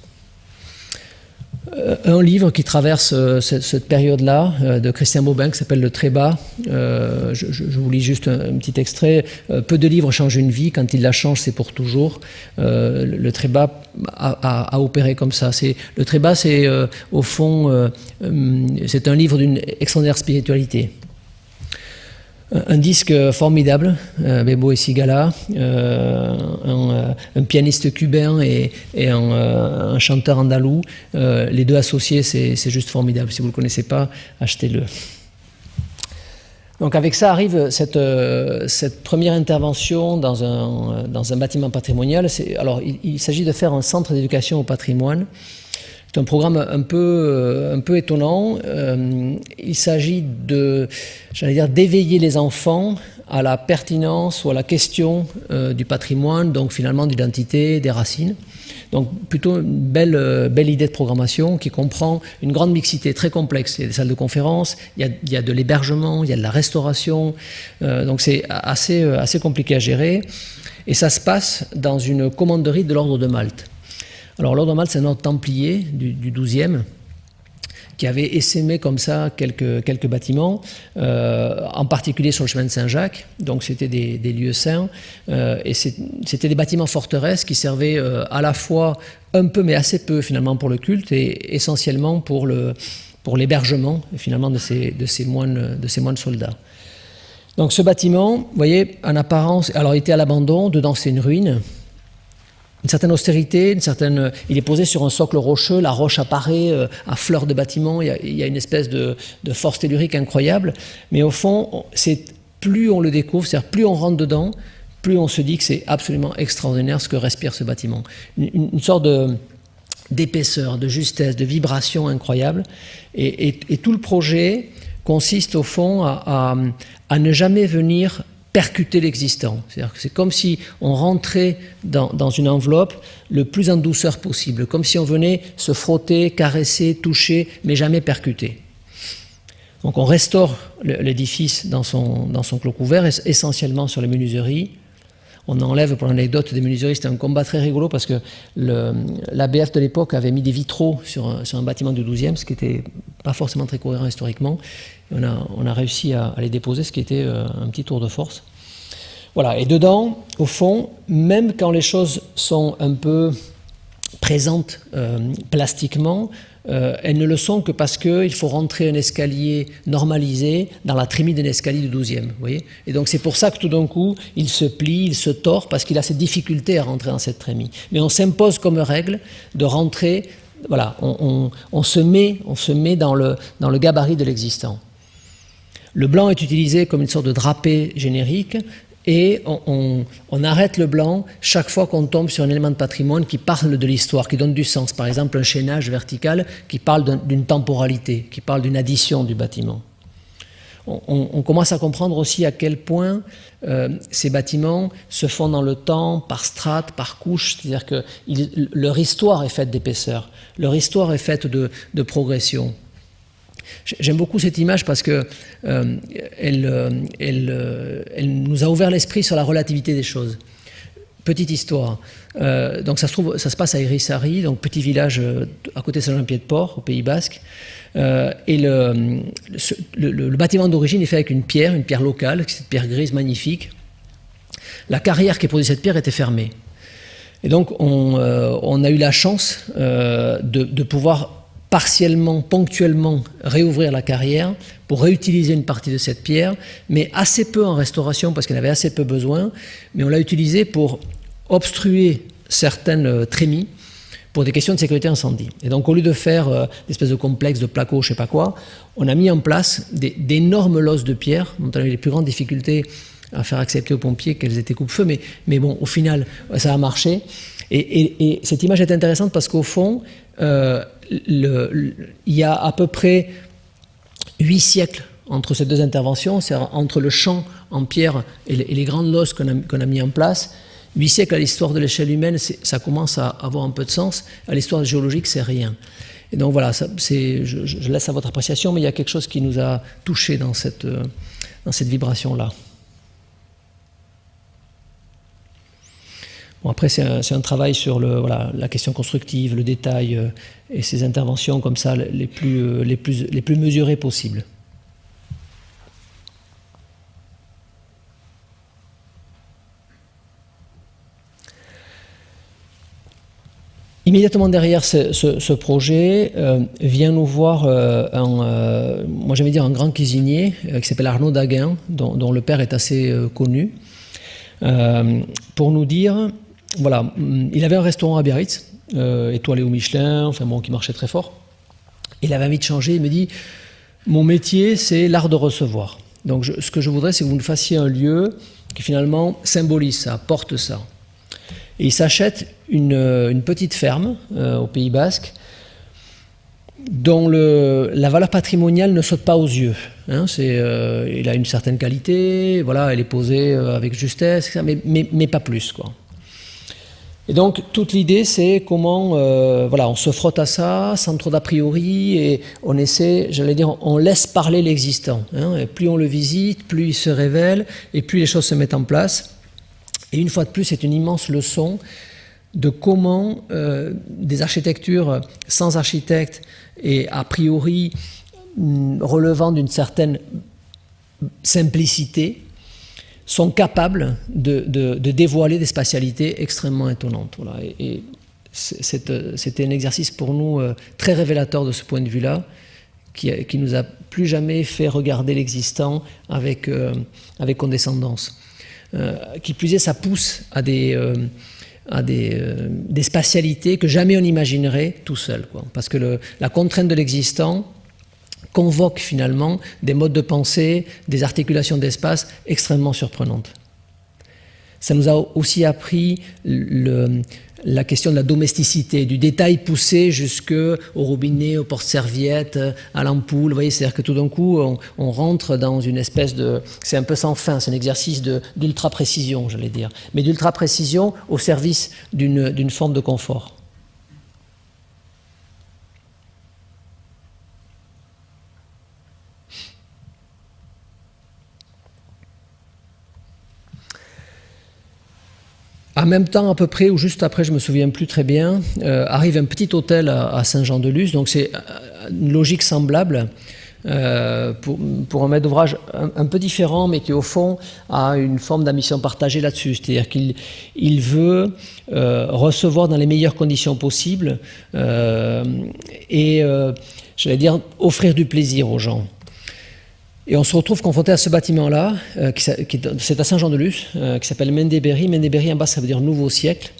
Un livre qui traverse cette période-là de Christian Bobin qui s'appelle Le Trébat. Je vous lis juste un petit extrait. Peu de livres changent une vie, quand ils la changent c'est pour toujours. Le Trébat a opéré comme ça. Le Trébat c'est au fond c'est un livre d'une extraordinaire spiritualité. Un disque formidable, Bebo et Sigala, un pianiste cubain et un chanteur andalou. Les deux associés, c'est juste formidable. Si vous ne le connaissez pas, achetez-le. Donc avec ça arrive cette première intervention dans un bâtiment patrimonial. Alors il s'agit de faire un centre d'éducation au patrimoine. C'est un programme un peu étonnant. Il s'agit d'éveiller les enfants à la pertinence ou à la question du patrimoine, donc finalement d'identité, des racines. Donc plutôt une belle idée de programmation qui comprend une grande mixité très complexe. Il y a des salles de conférence, il y a de l'hébergement, il y a de la restauration. Donc c'est assez compliqué à gérer. Et ça se passe dans une commanderie de l'ordre de Malte. Alors l'ordre de Malte, c'est un ordre templier du XIIe qui avait essaimé comme ça quelques bâtiments, en particulier sur le chemin de Saint-Jacques, donc c'était des lieux saints, et c'était des bâtiments forteresses qui servaient à la fois un peu, mais assez peu finalement pour le culte, et essentiellement pour l'hébergement finalement de ces moines soldats. Donc ce bâtiment, vous voyez, en apparence, alors il était à l'abandon, dedans c'est une ruine, une certaine austérité, il est posé sur un socle rocheux, la roche apparaît à fleur de bâtiment, il y a une espèce de force tellurique incroyable, mais au fond, plus on le découvre, c'est-à-dire plus on rentre dedans, plus on se dit que c'est absolument extraordinaire ce que respire ce bâtiment. Une sorte d'épaisseur, de justesse, de vibration incroyable, et tout le projet consiste au fond à ne jamais venir percuter l'existant. C'est-à-dire que c'est comme si on rentrait dans une enveloppe le plus en douceur possible, comme si on venait se frotter, caresser, toucher, mais jamais percuter. Donc on restaure l'édifice dans son clos couvert, essentiellement sur les menuiseries. On enlève, pour l'anecdote des menuiseries, c'était un combat très rigolo parce que l'ABF de l'époque avait mis des vitraux sur un bâtiment du XIIe, ce qui n'était pas forcément très cohérent historiquement. Et on a réussi à les déposer, ce qui était un petit tour de force. Voilà, et dedans, au fond, même quand les choses sont un peu présentes plastiquement, elles ne le sont que parce qu'il faut rentrer un escalier normalisé dans la trémie d'un escalier du XIIe, vous voyez. Et donc c'est pour ça que tout d'un coup, il se plie, il se tord, parce qu'il a cette difficulté à rentrer dans cette trémie. Mais on s'impose comme règle de rentrer, voilà, on se met dans le gabarit de l'existant. Le blanc est utilisé comme une sorte de drapé générique, et on arrête le blanc chaque fois qu'on tombe sur un élément de patrimoine qui parle de l'histoire, qui donne du sens. Par exemple, un chaînage vertical qui parle d'une temporalité, qui parle d'une addition du bâtiment. on commence à comprendre aussi à quel point ces bâtiments se font dans le temps, par strates, par couches, c'est-à-dire que leur histoire est faite d'épaisseur, leur histoire est faite de progression. J'aime beaucoup cette image parce que elle nous a ouvert l'esprit sur la relativité des choses. Petite histoire. Donc ça se passe à Irisari, donc petit village à côté de Saint-Jean-Pied-de-Port, au Pays Basque. Et le bâtiment d'origine est fait avec une pierre locale, cette pierre grise magnifique. La carrière qui produit cette pierre était fermée. Et donc on a eu la chance de pouvoir partiellement, ponctuellement réouvrir la carrière pour réutiliser une partie de cette pierre, mais assez peu en restauration parce qu'elle avait assez peu besoin, mais on l'a utilisée pour obstruer certaines trémies pour des questions de sécurité incendie. Et donc au lieu de faire des espèces de complexes de placo, je ne sais pas quoi, on a mis en place d'énormes losses de pierre dont on a eu les plus grandes difficultés à faire accepter aux pompiers qu'elles étaient coupe-feu, mais bon, au final, ça a marché. Et cette image est intéressante parce qu'au fond, il y a à peu près 8 siècles entre ces deux interventions, c'est entre le champ en pierre et les grandes losses qu'on a mis en place. 8 siècles à l'histoire de l'échelle humaine, ça commence à avoir un peu de sens. À l'histoire géologique, c'est rien. Et donc voilà, je laisse à votre appréciation, mais il y a quelque chose qui nous a touchés dans cette vibration-là. Bon, après, c'est un travail sur la question constructive, le détail et ces interventions comme ça les plus mesurées possibles. Immédiatement derrière ce projet vient nous voir moi j'aimais dire un grand cuisinier qui s'appelle Arnaud Daguin, dont le père est assez connu, pour nous dire, voilà, il avait un restaurant à Biarritz, étoilé au Michelin, enfin bon, qui marchait très fort. Il avait envie de changer, il me dit, mon métier c'est l'art de recevoir. Donc ce que je voudrais, c'est que vous nous fassiez un lieu qui finalement symbolise ça, porte ça. Et il s'achète une petite ferme au Pays Basque dont la valeur patrimoniale ne saute pas aux yeux. Hein, il a une certaine qualité, voilà, elle est posée avec justesse, mais pas plus, quoi. Et donc toute l'idée c'est comment on se frotte à ça sans trop d'a priori et on essaie, j'allais dire, on laisse parler l'existant. Hein, et plus on le visite, plus il se révèle et plus les choses se mettent en place. Et une fois de plus, c'est une immense leçon de comment des architectures sans architecte et a priori relevant d'une certaine simplicité sont capables de dévoiler des spatialités extrêmement étonnantes. Voilà. Et c'était un exercice pour nous très révélateur de ce point de vue-là, qui nous a plus jamais fait regarder l'existant avec condescendance. Qui plus est, ça pousse à des spatialités que jamais on imaginerait tout seul, quoi. Parce que la contrainte de l'existant convoque finalement des modes de pensée, des articulations d'espace extrêmement surprenantes. Ça nous a aussi appris la question de la domesticité, du détail poussé jusqu'au robinet, aux porte-serviettes, à l'ampoule. Vous voyez, c'est-à-dire que tout d'un coup, on rentre dans une espèce de... C'est un peu sans fin, c'est un exercice d'ultra-précision, j'allais dire. Mais d'ultra-précision au service d'une forme de confort. En même temps, à peu près, ou juste après, je ne me souviens plus très bien, arrive un petit hôtel à Saint-Jean-de-Luz. Donc c'est une logique semblable pour un maître d'ouvrage un peu différent, mais qui au fond a une forme d'ambition partagée là-dessus. C'est-à-dire qu'il veut recevoir dans les meilleures conditions possibles et, j'allais dire, offrir du plaisir aux gens. Et on se retrouve confronté à ce bâtiment-là, c'est à Saint-Jean-de-Luz, qui s'appelle Mendeberi. Mendeberi en bas, ça veut dire nouveau siècle.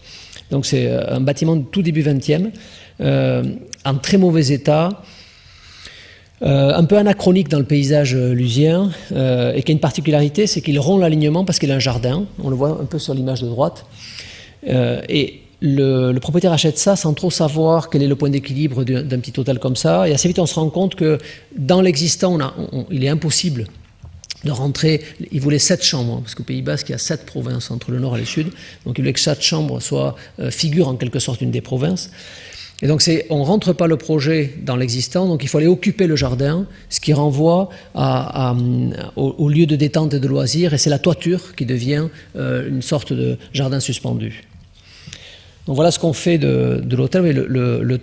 Donc c'est un bâtiment de tout début 20e, en très mauvais état, un peu anachronique dans le paysage lusien, et qui a une particularité, c'est qu'il rompt l'alignement parce qu'il a un jardin. On le voit un peu sur l'image de droite. Et le propriétaire achète ça sans trop savoir quel est le point d'équilibre d'un petit hôtel comme ça. Et assez vite, on se rend compte que dans l'existant, il est impossible de rentrer. Il voulait 7 chambres, parce qu'au Pays Basque, il y a 7 provinces entre le nord et le sud. Donc il voulait que chaque chambre figure en quelque sorte une des provinces. Et donc on ne rentre pas le projet dans l'existant, donc il faut aller occuper le jardin, ce qui renvoie au lieu de détente et de loisirs, et c'est la toiture qui devient une sorte de jardin suspendu. Donc voilà ce qu'on fait de l'hôtel. Le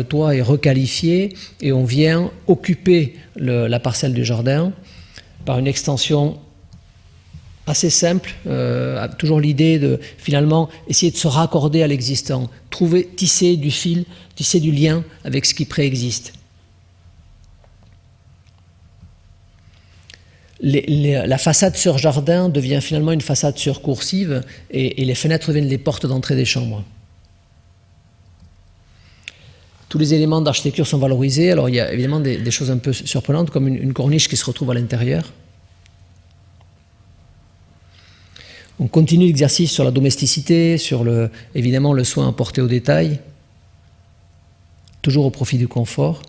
toit est requalifié et on vient occuper la parcelle du jardin par une extension assez simple, toujours l'idée de finalement essayer de se raccorder à l'existant, tisser du fil, tisser du lien avec ce qui préexiste. La façade sur jardin devient finalement une façade sur coursive et les fenêtres deviennent les portes d'entrée des chambres. Tous les éléments d'architecture sont valorisés. Alors il y a évidemment des choses un peu surprenantes comme une corniche qui se retrouve à l'intérieur. On continue l'exercice sur la domesticité, sur évidemment le soin apporté au détail, toujours au profit du confort.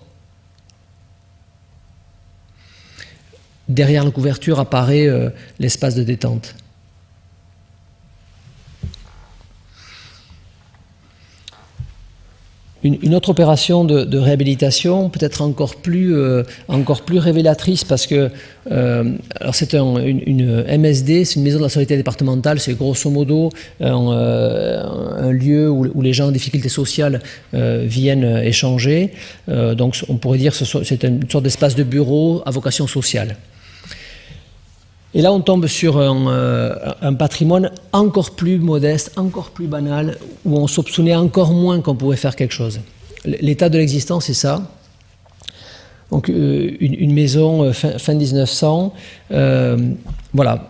Derrière la couverture apparaît l'espace de détente. Une autre opération de réhabilitation, peut-être encore plus révélatrice, parce que alors c'est une MSD, c'est une maison de la solidarité départementale, c'est grosso modo un lieu où les gens en difficulté sociale viennent échanger. Donc on pourrait dire que c'est une sorte d'espace de bureau à vocation sociale. Et là, on tombe sur un patrimoine encore plus modeste, encore plus banal, où on soupçonnait encore moins qu'on pouvait faire quelque chose. L'état de l'existence, c'est ça. Donc, une maison fin 1900. Voilà.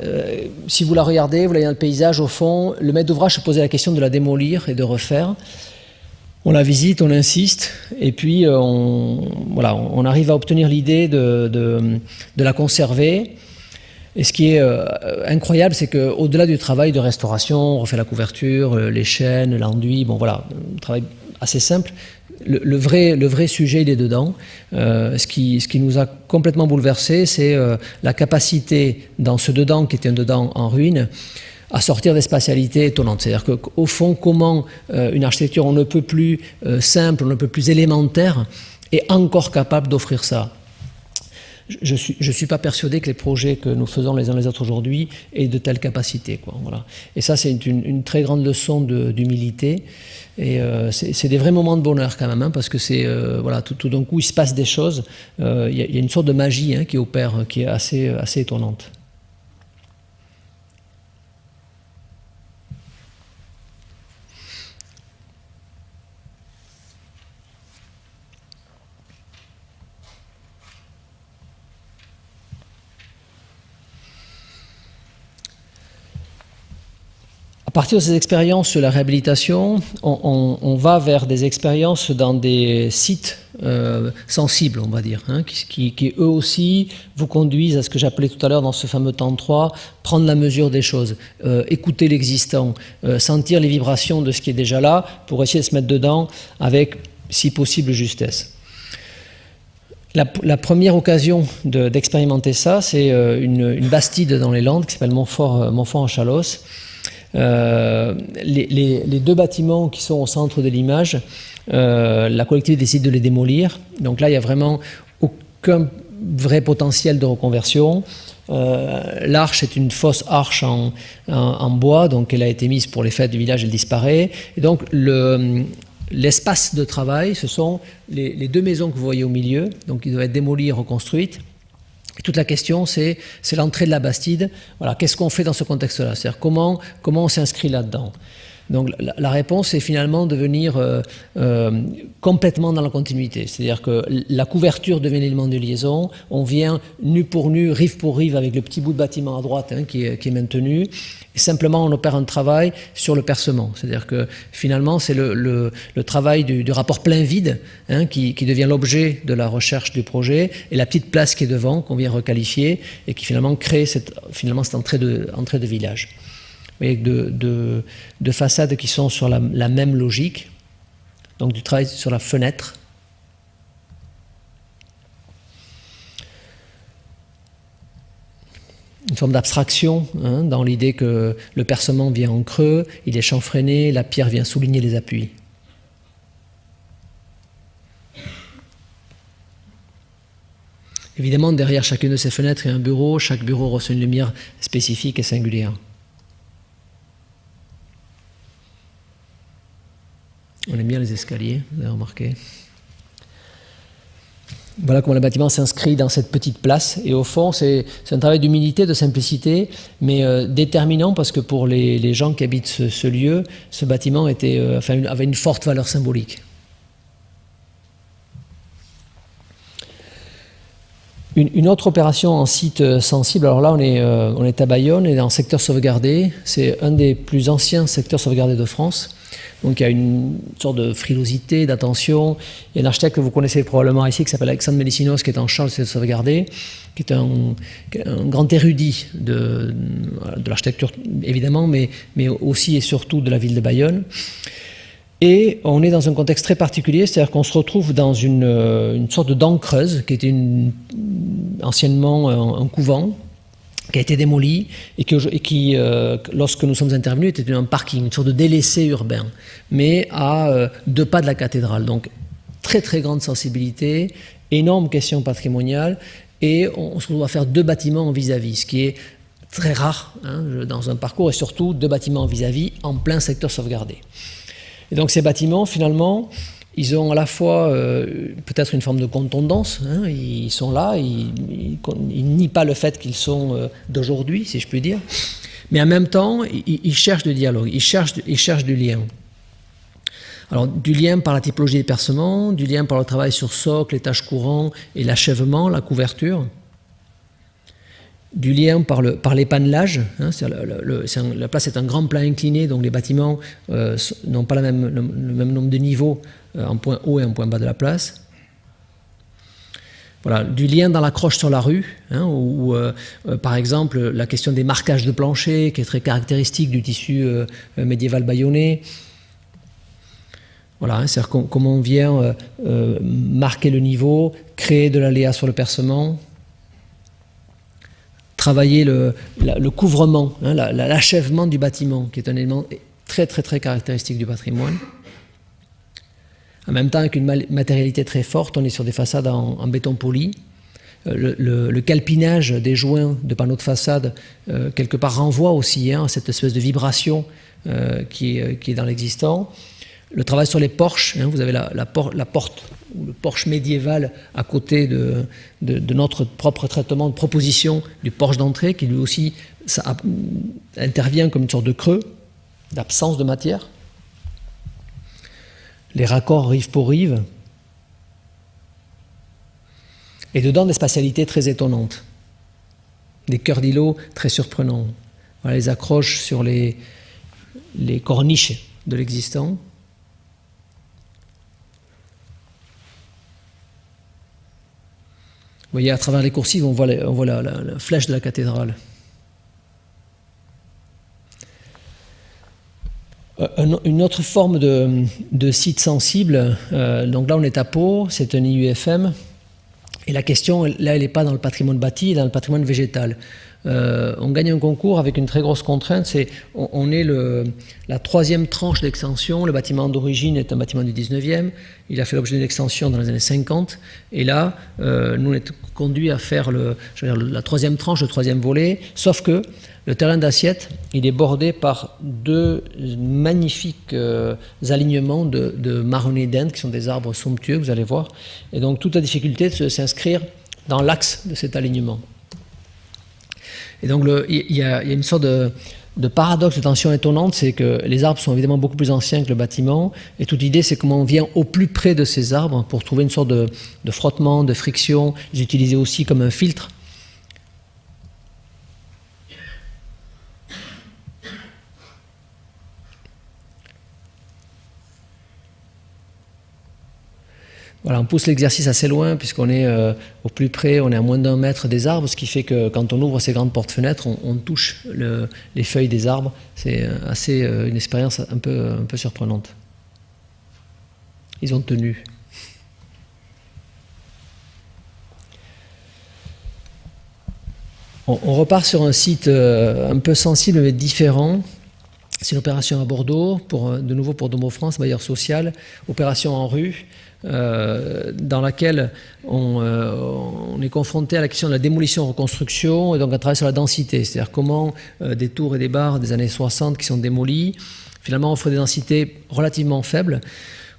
Si vous la regardez, vous voyez dans le paysage, au fond, le maître d'ouvrage se posait la question de la démolir et de refaire. On la visite, on insiste, et puis on arrive à obtenir l'idée de la conserver. Et ce qui est incroyable, c'est qu'au-delà du travail de restauration, on refait la couverture, les chaînes, l'enduit, bon voilà, un travail assez simple. Le vrai sujet, il est dedans. Ce qui nous a complètement bouleversés, c'est la capacité dans ce dedans, qui était un dedans en ruine, à sortir des spatialités étonnantes. C'est-à-dire qu'au fond, comment une architecture on ne peut plus simple, on ne peut plus élémentaire, est encore capable d'offrir ça. Je suis pas persuadé que les projets que nous faisons les uns les autres aujourd'hui aient de telles capacités, quoi. Voilà. Et ça, c'est une très grande leçon d'humilité. Et c'est des vrais moments de bonheur quand même, hein, parce que c'est voilà, tout d'un coup, il se passe des choses. Il y a une sorte de magie qui opère, qui est assez étonnante. À partir de ces expériences sur la réhabilitation, on va vers des expériences dans des sites sensibles, on va dire, hein, qui eux aussi vous conduisent à ce que j'appelais tout à l'heure dans ce fameux temps 3, prendre la mesure des choses, écouter l'existant, sentir les vibrations de ce qui est déjà là pour essayer de se mettre dedans avec, si possible, justesse. La première occasion d'expérimenter ça, c'est une bastide dans les Landes qui s'appelle Montfort-en-Chalosse. Les deux bâtiments qui sont au centre de l'image, la collectivité décide de les démolir. Donc là, il n'y a vraiment aucun vrai potentiel de reconversion. L'arche est une fausse arche en bois, donc elle a été mise pour les fêtes du village, elle disparaît. Et donc l'espace de travail, ce sont les deux maisons que vous voyez au milieu, donc qui doivent être démolies et reconstruites. Et toute la question, c'est l'entrée de la Bastide. Voilà, qu'est-ce qu'on fait dans ce contexte-là? C'est-à-dire comment on s'inscrit là-dedans? Donc la réponse est finalement de venir complètement dans la continuité. C'est-à-dire que la couverture devient l'élément de liaison, on vient nu pour nu, rive pour rive avec le petit bout de bâtiment à droite qui est maintenu, et simplement on opère un travail sur le percement. C'est-à-dire que finalement c'est le travail du rapport plein-vide qui devient l'objet de la recherche du projet, et la petite place qui est devant, qu'on vient requalifier, et qui finalement crée cette entrée de village. Avec de façades qui sont sur la même logique, donc du travail sur la fenêtre. forme d'abstraction, hein, dans l'idée que le percement vient en creux, il est chanfreiné, la pierre vient souligner les appuis. Évidemment, derrière chacune de ces fenêtres, il y a un bureau. Chaque bureau reçoit une lumière spécifique et singulière. On aime bien les escaliers, vous avez remarqué. Voilà comment le bâtiment s'inscrit dans cette petite place. Et au fond, c'est un travail d'humilité, de simplicité, mais déterminant parce que pour les gens qui habitent ce lieu, ce bâtiment avait une forte valeur symbolique. Une autre opération en site sensible, alors là on est à Bayonne, on est dans le secteur sauvegardé, c'est un des plus anciens secteurs sauvegardés de France, donc il y a une sorte de frilosité, d'attention. Il y a un architecte que vous connaissez probablement ici qui s'appelle Alexandre Mélicinos, qui est en charge de cette sauvegardé, qui est un grand érudit de l'architecture évidemment, mais aussi et surtout de la ville de Bayonne. Et on est dans un contexte très particulier, c'est-à-dire qu'on se retrouve dans une sorte de dent creuse qui était anciennement un couvent, qui a été démoli et qui, lorsque nous sommes intervenus, était un parking, une sorte de délaissé urbain, mais à 2 pas de la cathédrale. Donc très très grande sensibilité, énorme question patrimoniale, et on se retrouve à faire 2 bâtiments en vis-à-vis, ce qui est très rare dans un parcours, et surtout 2 bâtiments en vis-à-vis en plein secteur sauvegardé. Et donc ces bâtiments, finalement, ils ont à la fois peut-être une forme de contondance, hein, ils sont là, ils nient pas le fait qu'ils sont d'aujourd'hui, si je puis dire, mais en même temps, ils cherchent du dialogue, ils cherchent du lien. Alors du lien par la typologie des percements, du lien par le travail sur socle, les tâches courantes et l'achèvement, la couverture, du lien par l'épannelage, hein, la place est un grand plan incliné, donc les bâtiments n'ont pas le même nombre de niveaux en point haut et en point bas de la place. Voilà, du lien dans l'accroche sur la rue, hein, où par exemple la question des marquages de plancher, qui est très caractéristique du tissu médiéval bayonnais. Voilà, hein, c'est-à-dire comment on vient marquer le niveau, créer de l'aléa sur le percement, travailler le couvrement, hein, l'achèvement du bâtiment, qui est un élément très très très caractéristique du patrimoine. En même temps, avec une matérialité très forte, on est sur des façades en béton poli. Le calpinage des joints de panneaux de façade, quelque part, renvoie aussi à cette espèce de vibration qui est dans l'existant. Le travail sur les porches, hein, vous avez la porte ou le porche médiéval à côté de notre propre traitement de proposition du porche d'entrée, qui lui aussi intervient comme une sorte de creux, d'absence de matière. Les raccords rive pour rive. Et dedans, des spatialités très étonnantes. Des cœurs d'îlots très surprenants. Voilà, les accroches sur les corniches de l'existant. Vous voyez, à travers les coursives, on voit la flèche de la cathédrale. Une autre forme de site sensible, donc là on est à Pau, c'est un IUFM, et la question, là, elle n'est pas dans le patrimoine bâti, elle est dans le patrimoine végétal. On gagne un concours avec une très grosse contrainte, c'est on est la 3e tranche d'extension. Le bâtiment d'origine est un bâtiment du 19e, il a fait l'objet d'une extension dans les années 50, et là, nous on est conduits à faire la 3e tranche, le 3e volet, sauf que le terrain d'assiette, il est bordé par 2 magnifiques alignements de marronniers d'Inde, qui sont des arbres somptueux, vous allez voir, et donc toute la difficulté de s'inscrire dans l'axe de cet alignement. Et donc il y a une sorte de paradoxe, de tension étonnante, c'est que les arbres sont évidemment beaucoup plus anciens que le bâtiment, et toute l'idée c'est comment on vient au plus près de ces arbres pour trouver une sorte de frottement, de friction, les utiliser aussi comme un filtre. Voilà, on pousse l'exercice assez loin puisqu'on est au plus près, on est à moins d'1 mètre des arbres, ce qui fait que quand on ouvre ces grandes portes-fenêtres, on touche les feuilles des arbres. C'est une expérience un peu surprenante. Ils ont tenu. On repart sur un site un peu sensible mais différent. C'est une opération à Bordeaux, de nouveau pour Domo France, bailleur social, opération en rue, dans laquelle on est confronté à la question de la démolition-reconstruction et donc à travailler sur la densité, c'est-à-dire comment des tours et des bars des années 60 qui sont démolies, finalement offrent des densités relativement faibles.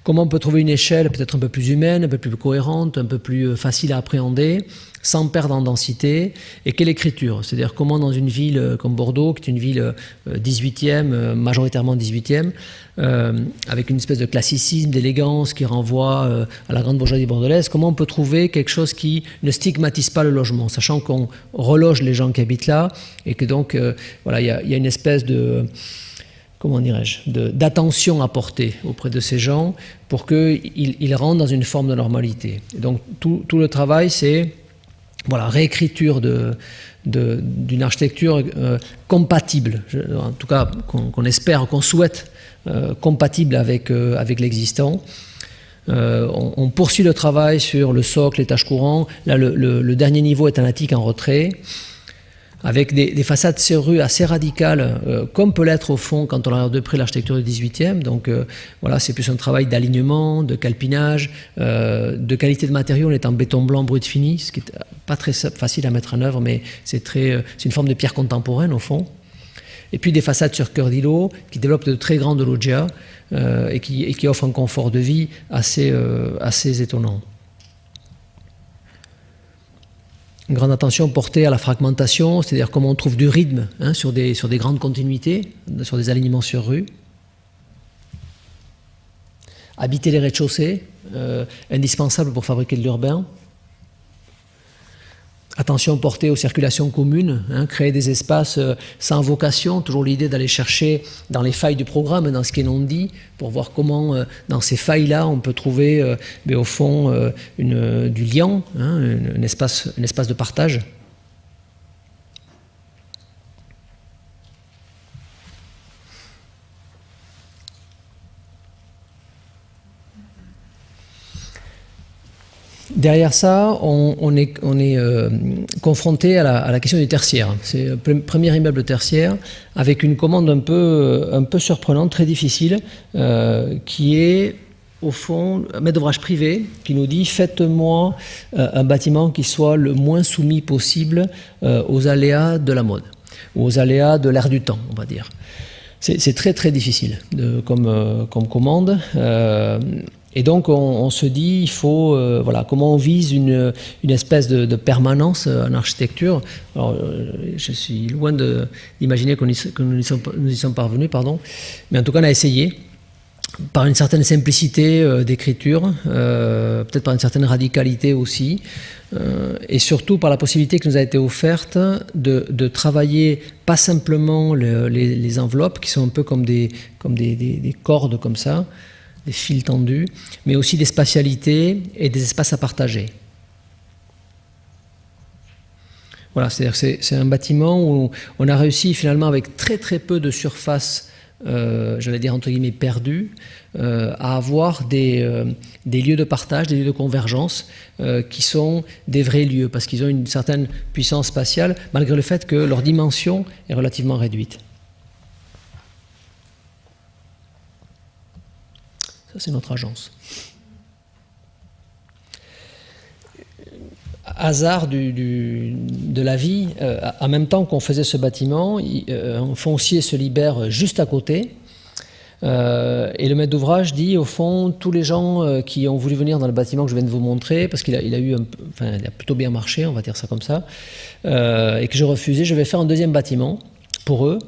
Comment on peut trouver une échelle peut-être un peu plus humaine, un peu plus cohérente, un peu plus facile à appréhender, sans perdre en densité, et quelle écriture, c'est-à-dire comment dans une ville comme Bordeaux, qui est une ville 18e, majoritairement 18e, avec une espèce de classicisme, d'élégance qui renvoie à la grande bourgeoisie bordelaise, comment on peut trouver quelque chose qui ne stigmatise pas le logement, sachant qu'on reloge les gens qui habitent là, et que donc, voilà, il y a une espèce de... comment dirais-je, d'attention apportée auprès de ces gens pour qu'ils rentrent dans une forme de normalité. Et donc tout le travail, c'est voilà, réécriture d'une architecture compatible, en tout cas qu'on espère, qu'on souhaite compatible avec l'existant. On poursuit le travail sur le socle, les tâches courantes. Là, le dernier niveau est un attique en retrait, avec des façades serrues assez radicales, comme peut l'être au fond quand on regarde de près l'architecture du 18e. Donc voilà, c'est plus un travail d'alignement, de calpinage, de qualité de matériaux. On est en béton blanc brut fini, ce qui n'est pas très facile à mettre en œuvre, mais c'est une forme de pierre contemporaine au fond. Et puis des façades sur cœur d'îlot qui développent de très grandes loggias et qui offrent un confort de vie assez étonnant. Une grande attention portée à la fragmentation, c'est-à-dire comment on trouve du rythme sur des grandes continuités, sur des alignements sur rue. Habiter les rez-de-chaussée, indispensable pour fabriquer de l'urbain. Attention portée aux circulations communes, créer des espaces sans vocation, toujours l'idée d'aller chercher dans les failles du programme, dans ce qui est non dit, pour voir comment, dans ces failles-là, on peut trouver, au fond, du lien, un espace de partage. Derrière ça, on est confronté à la question du tertiaire. C'est le premier immeuble tertiaire avec une commande un peu surprenante, très difficile, qui est au fond un maître d'ouvrage privé qui nous dit « Faites-moi un bâtiment qui soit le moins soumis possible aux aléas de la mode, ou aux aléas de l'air du temps, on va dire ». C'est très très difficile comme commande. Et donc on se dit, il faut, voilà, comment on vise une espèce de permanence en architecture. Alors, je suis loin d'imaginer que nous y sommes parvenus, pardon, mais en tout cas on a essayé, par une certaine simplicité d'écriture, peut-être par une certaine radicalité aussi, et surtout par la possibilité qui nous a été offerte de travailler pas simplement les enveloppes, qui sont un peu comme des cordes comme ça, des fils tendus, mais aussi des spatialités et des espaces à partager. Voilà, c'est-à-dire que c'est un bâtiment où on a réussi finalement avec très très peu de surface, j'allais dire entre guillemets perdue, à avoir des lieux de partage, des lieux de convergence qui sont des vrais lieux, parce qu'ils ont une certaine puissance spatiale, malgré le fait que leur dimension est relativement réduite. Ça, c'est notre agence. Hasard de la vie, en même temps qu'on faisait ce bâtiment, un foncier se libère juste à côté, et le maître d'ouvrage dit, au fond, tous les gens qui ont voulu venir dans le bâtiment que je viens de vous montrer, parce qu'il a plutôt bien marché, on va dire ça comme ça, et que j'ai refusé, je vais faire un deuxième bâtiment pour eux.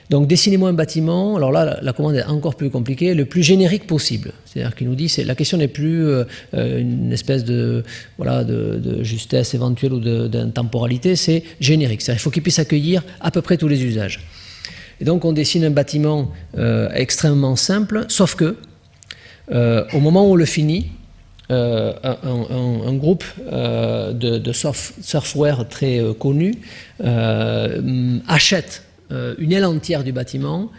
Donc dessinez-moi un bâtiment, alors là la commande est encore plus compliquée, le plus générique possible. C'est-à-dire qu'il nous dit, la question n'est plus une espèce de justesse éventuelle ou d'intemporalité, c'est générique. C'est-à-dire qu'il faut qu'il puisse accueillir à peu près tous les usages. Et donc on dessine un bâtiment extrêmement simple, sauf que au moment où on le finit, un groupe de software très connu achète une aile entière du bâtiment,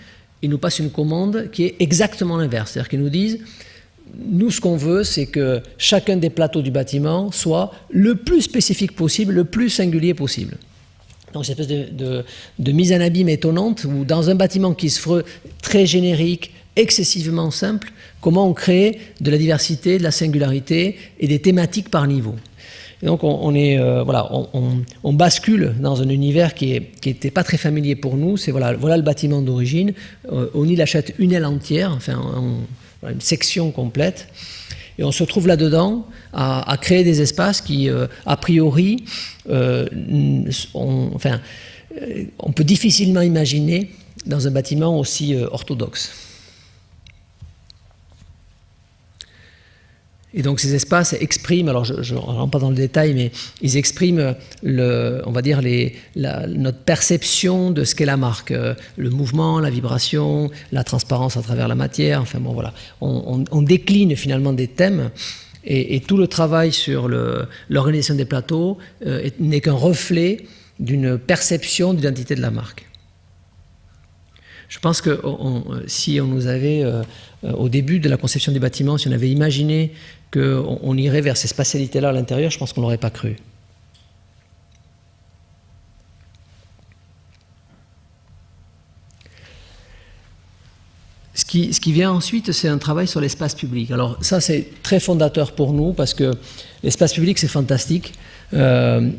ils nous passent une commande qui est exactement l'inverse. C'est-à-dire qu'ils nous disent, nous ce qu'on veut, c'est que chacun des plateaux du bâtiment soit le plus spécifique possible, le plus singulier possible. Donc cette espèce de mise en abîme étonnante où dans un bâtiment qui se ferait très générique, excessivement simple, comment on crée de la diversité, de la singularité et des thématiques par niveau. Et donc on bascule dans un univers qui n'était pas très familier pour nous. C'est voilà le bâtiment d'origine. On y achète une aile entière, enfin une section complète. Et on se retrouve là-dedans à créer des espaces qui, a priori, on peut difficilement imaginer dans un bâtiment aussi orthodoxe. Et donc ces espaces expriment, alors je ne rentre pas dans le détail, mais ils expriment, on va dire, notre perception de ce qu'est la marque, le mouvement, la vibration, la transparence à travers la matière, enfin bon voilà. On décline finalement des thèmes et tout le travail sur l'organisation des plateaux n'est qu'un reflet d'une perception d'identité de la marque. Je pense que si on nous avait, au début de la conception du bâtiment, si on avait imaginé qu'on irait vers ces spatialités-là à l'intérieur, je pense qu'on ne l'aurait pas cru. Ce qui vient ensuite, c'est un travail sur l'espace public. Alors ça, c'est très fondateur pour nous, parce que l'espace public, c'est fantastique. J'allais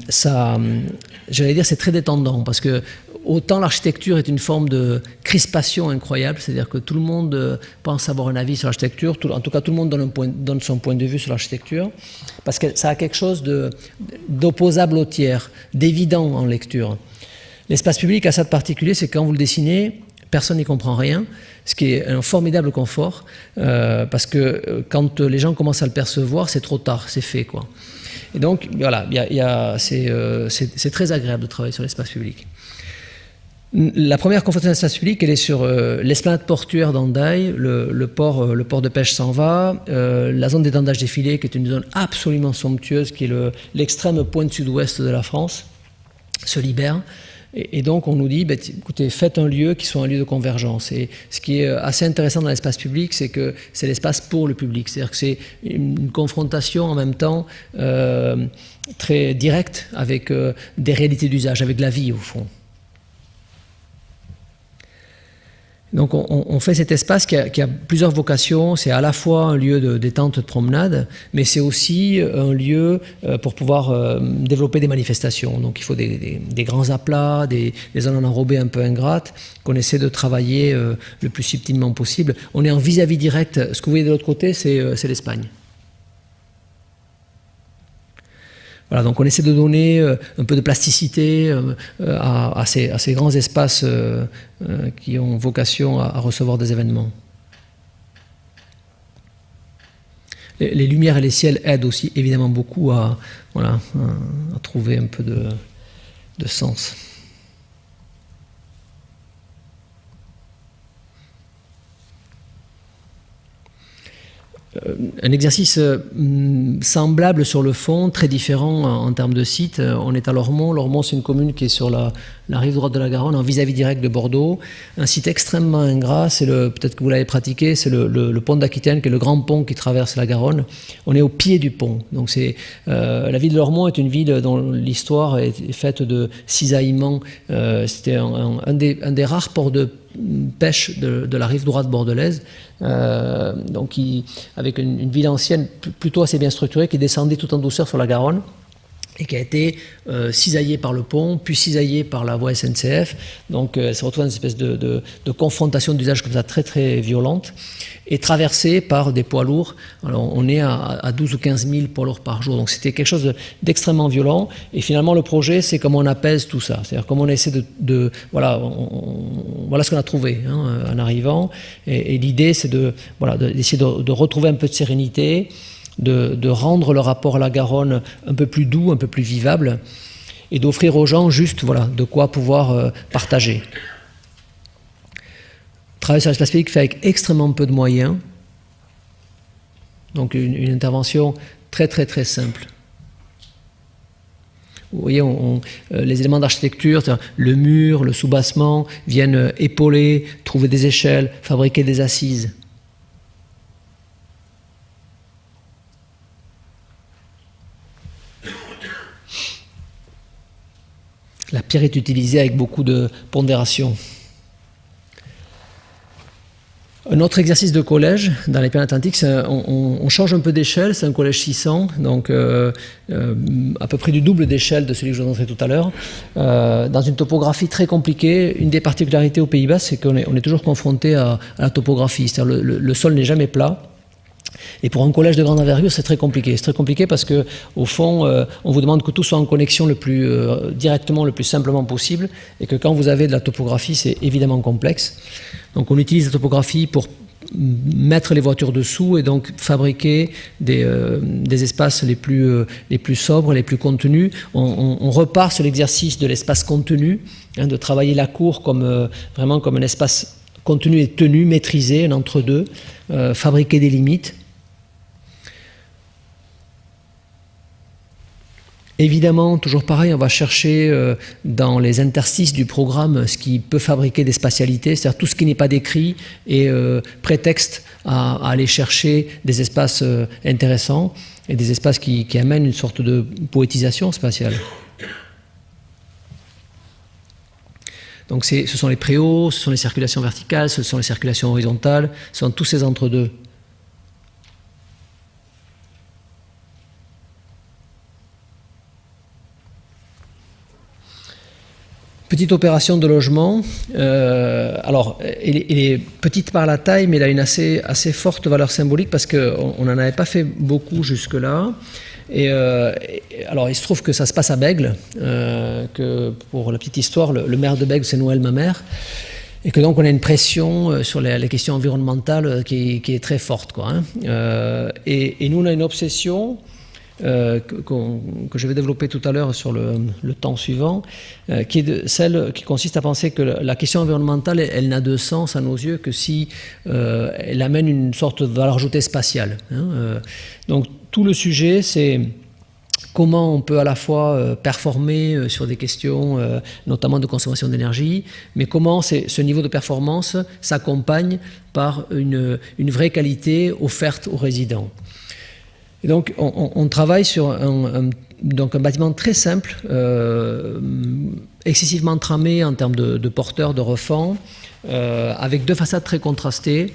dire, c'est très détendant, parce que autant l'architecture est une forme de crispation incroyable, c'est-à-dire que tout le monde pense avoir un avis sur l'architecture, en tout cas tout le monde donne son point de vue sur l'architecture, parce que ça a quelque chose d'opposable au tiers, d'évident en lecture. L'espace public a ça de particulier, c'est que quand vous le dessinez, personne n'y comprend rien, ce qui est un formidable confort, parce que quand les gens commencent à le percevoir, c'est trop tard, c'est fait, quoi. Et donc, voilà, c'est très agréable de travailler sur l'espace public. La première confrontation d'espace public, elle est sur l'esplanade portuaire d'Hendaye, le port de pêche s'en va, la zone d'étendage des filets, qui est une zone absolument somptueuse, qui est l'extrême pointe sud-ouest de la France, se libère. Et donc on nous dit, écoutez, faites un lieu qui soit un lieu de convergence. Et ce qui est assez intéressant dans l'espace public, c'est que c'est l'espace pour le public. C'est-à-dire que c'est une confrontation en même temps très directe avec des réalités d'usage, avec la vie au fond. Donc on fait cet espace qui a plusieurs vocations. C'est à la fois un lieu de détente, de promenade, mais c'est aussi un lieu pour pouvoir développer des manifestations. Donc il faut des grands aplats, des zones en enrobées un peu ingrates, qu'on essaie de travailler le plus subtilement possible. On est en vis-à-vis direct. Ce que vous voyez de l'autre côté, c'est l'Espagne. Voilà, donc on essaie de donner un peu de plasticité à ces grands espaces qui ont vocation à recevoir des événements. Les lumières et les ciels aident aussi évidemment beaucoup à trouver un peu de sens. Un exercice semblable sur le fond, très différent en termes de site. On est à Lormont. Lormont, c'est une commune qui est sur la rive droite de la Garonne, en vis-à-vis direct de Bordeaux. Un site extrêmement ingrat, peut-être que vous l'avez pratiqué, c'est le pont d'Aquitaine, qui est le grand pont qui traverse la Garonne. On est au pied du pont. Donc la ville de Lormont est une ville dont l'histoire est faite de cisaillements. C'était un des rares ports de pêche de la rive droite bordelaise, avec une ville ancienne plutôt assez bien structurée qui descendait tout en douceur sur la Garonne et qui a été cisaillée par le pont, puis cisaillée par la voie SNCF. Donc ça se retrouve dans une espèce de confrontation d'usage comme ça très très violente et traversée par des poids lourds. Alors on est à 12 ou 15 000 poids lourds par jour. Donc c'était quelque chose d'extrêmement violent. Et finalement le projet, c'est comment on apaise tout ça. C'est-à-dire comment on essaie voilà ce qu'on a trouvé en arrivant. Et l'idée, c'est d'essayer de retrouver un peu de sérénité, de rendre le rapport à la Garonne un peu plus doux, un peu plus vivable, et d'offrir aux gens juste de quoi pouvoir partager. Travailler sur l'espace public fait avec extrêmement peu de moyens, donc une intervention très très très simple. Vous voyez, les éléments d'architecture, le mur, le soubassement, viennent épauler, trouver des échelles, fabriquer des assises. La pierre est utilisée avec beaucoup de pondération. Un autre exercice de collège dans les Pyrénées-Atlantiques, on change un peu d'échelle, c'est un collège 600, donc à peu près du double d'échelle de celui que je vous montrais tout à l'heure, dans une topographie très compliquée. Une des particularités aux Pays-Bas, c'est qu'on est toujours confronté à la topographie, c'est-à-dire le sol n'est jamais plat. Et pour un collège de grande envergure, c'est très compliqué. C'est très compliqué parce que, au fond, on vous demande que tout soit en connexion directement, le plus simplement possible, et que quand vous avez de la topographie, c'est évidemment complexe. Donc, on utilise la topographie pour mettre les voitures dessous et donc fabriquer des espaces les plus sobres, les plus contenus. On repart sur l'exercice de l'espace contenu, de travailler la cour vraiment comme un espace contenu et tenu, maîtrisé, un entre-deux, fabriquer des limites. Évidemment, toujours pareil, on va chercher dans les interstices du programme ce qui peut fabriquer des spatialités, c'est-à-dire tout ce qui n'est pas décrit et prétexte à aller chercher des espaces intéressants et des espaces qui amènent une sorte de poétisation spatiale. Donc ce sont les préaux, ce sont les circulations verticales, ce sont les circulations horizontales, ce sont tous ces entre-deux. Petite opération de logement, alors elle est petite par la taille, mais elle a une assez forte valeur symbolique parce qu'on n'en avait pas fait beaucoup jusque-là. Et alors il se trouve que ça se passe à Bègle, que pour la petite histoire, le maire de Bègle, c'est Noël Mamère, et que donc on a une pression sur les questions environnementales qui est très forte, quoi, hein. Et nous on a une obsession que je vais développer tout à l'heure sur le temps suivant, qui est celle qui consiste à penser que la question environnementale, elle n'a de sens à nos yeux que si elle amène une sorte de valeur ajoutée spatiale, hein. Donc tout le sujet, c'est comment on peut à la fois performer sur des questions notamment de consommation d'énergie, mais comment ce niveau de performance s'accompagne par une vraie qualité offerte aux résidents. Et donc, on travaille sur un bâtiment très simple, excessivement tramé en termes de porteurs, de refends, avec deux façades très contrastées.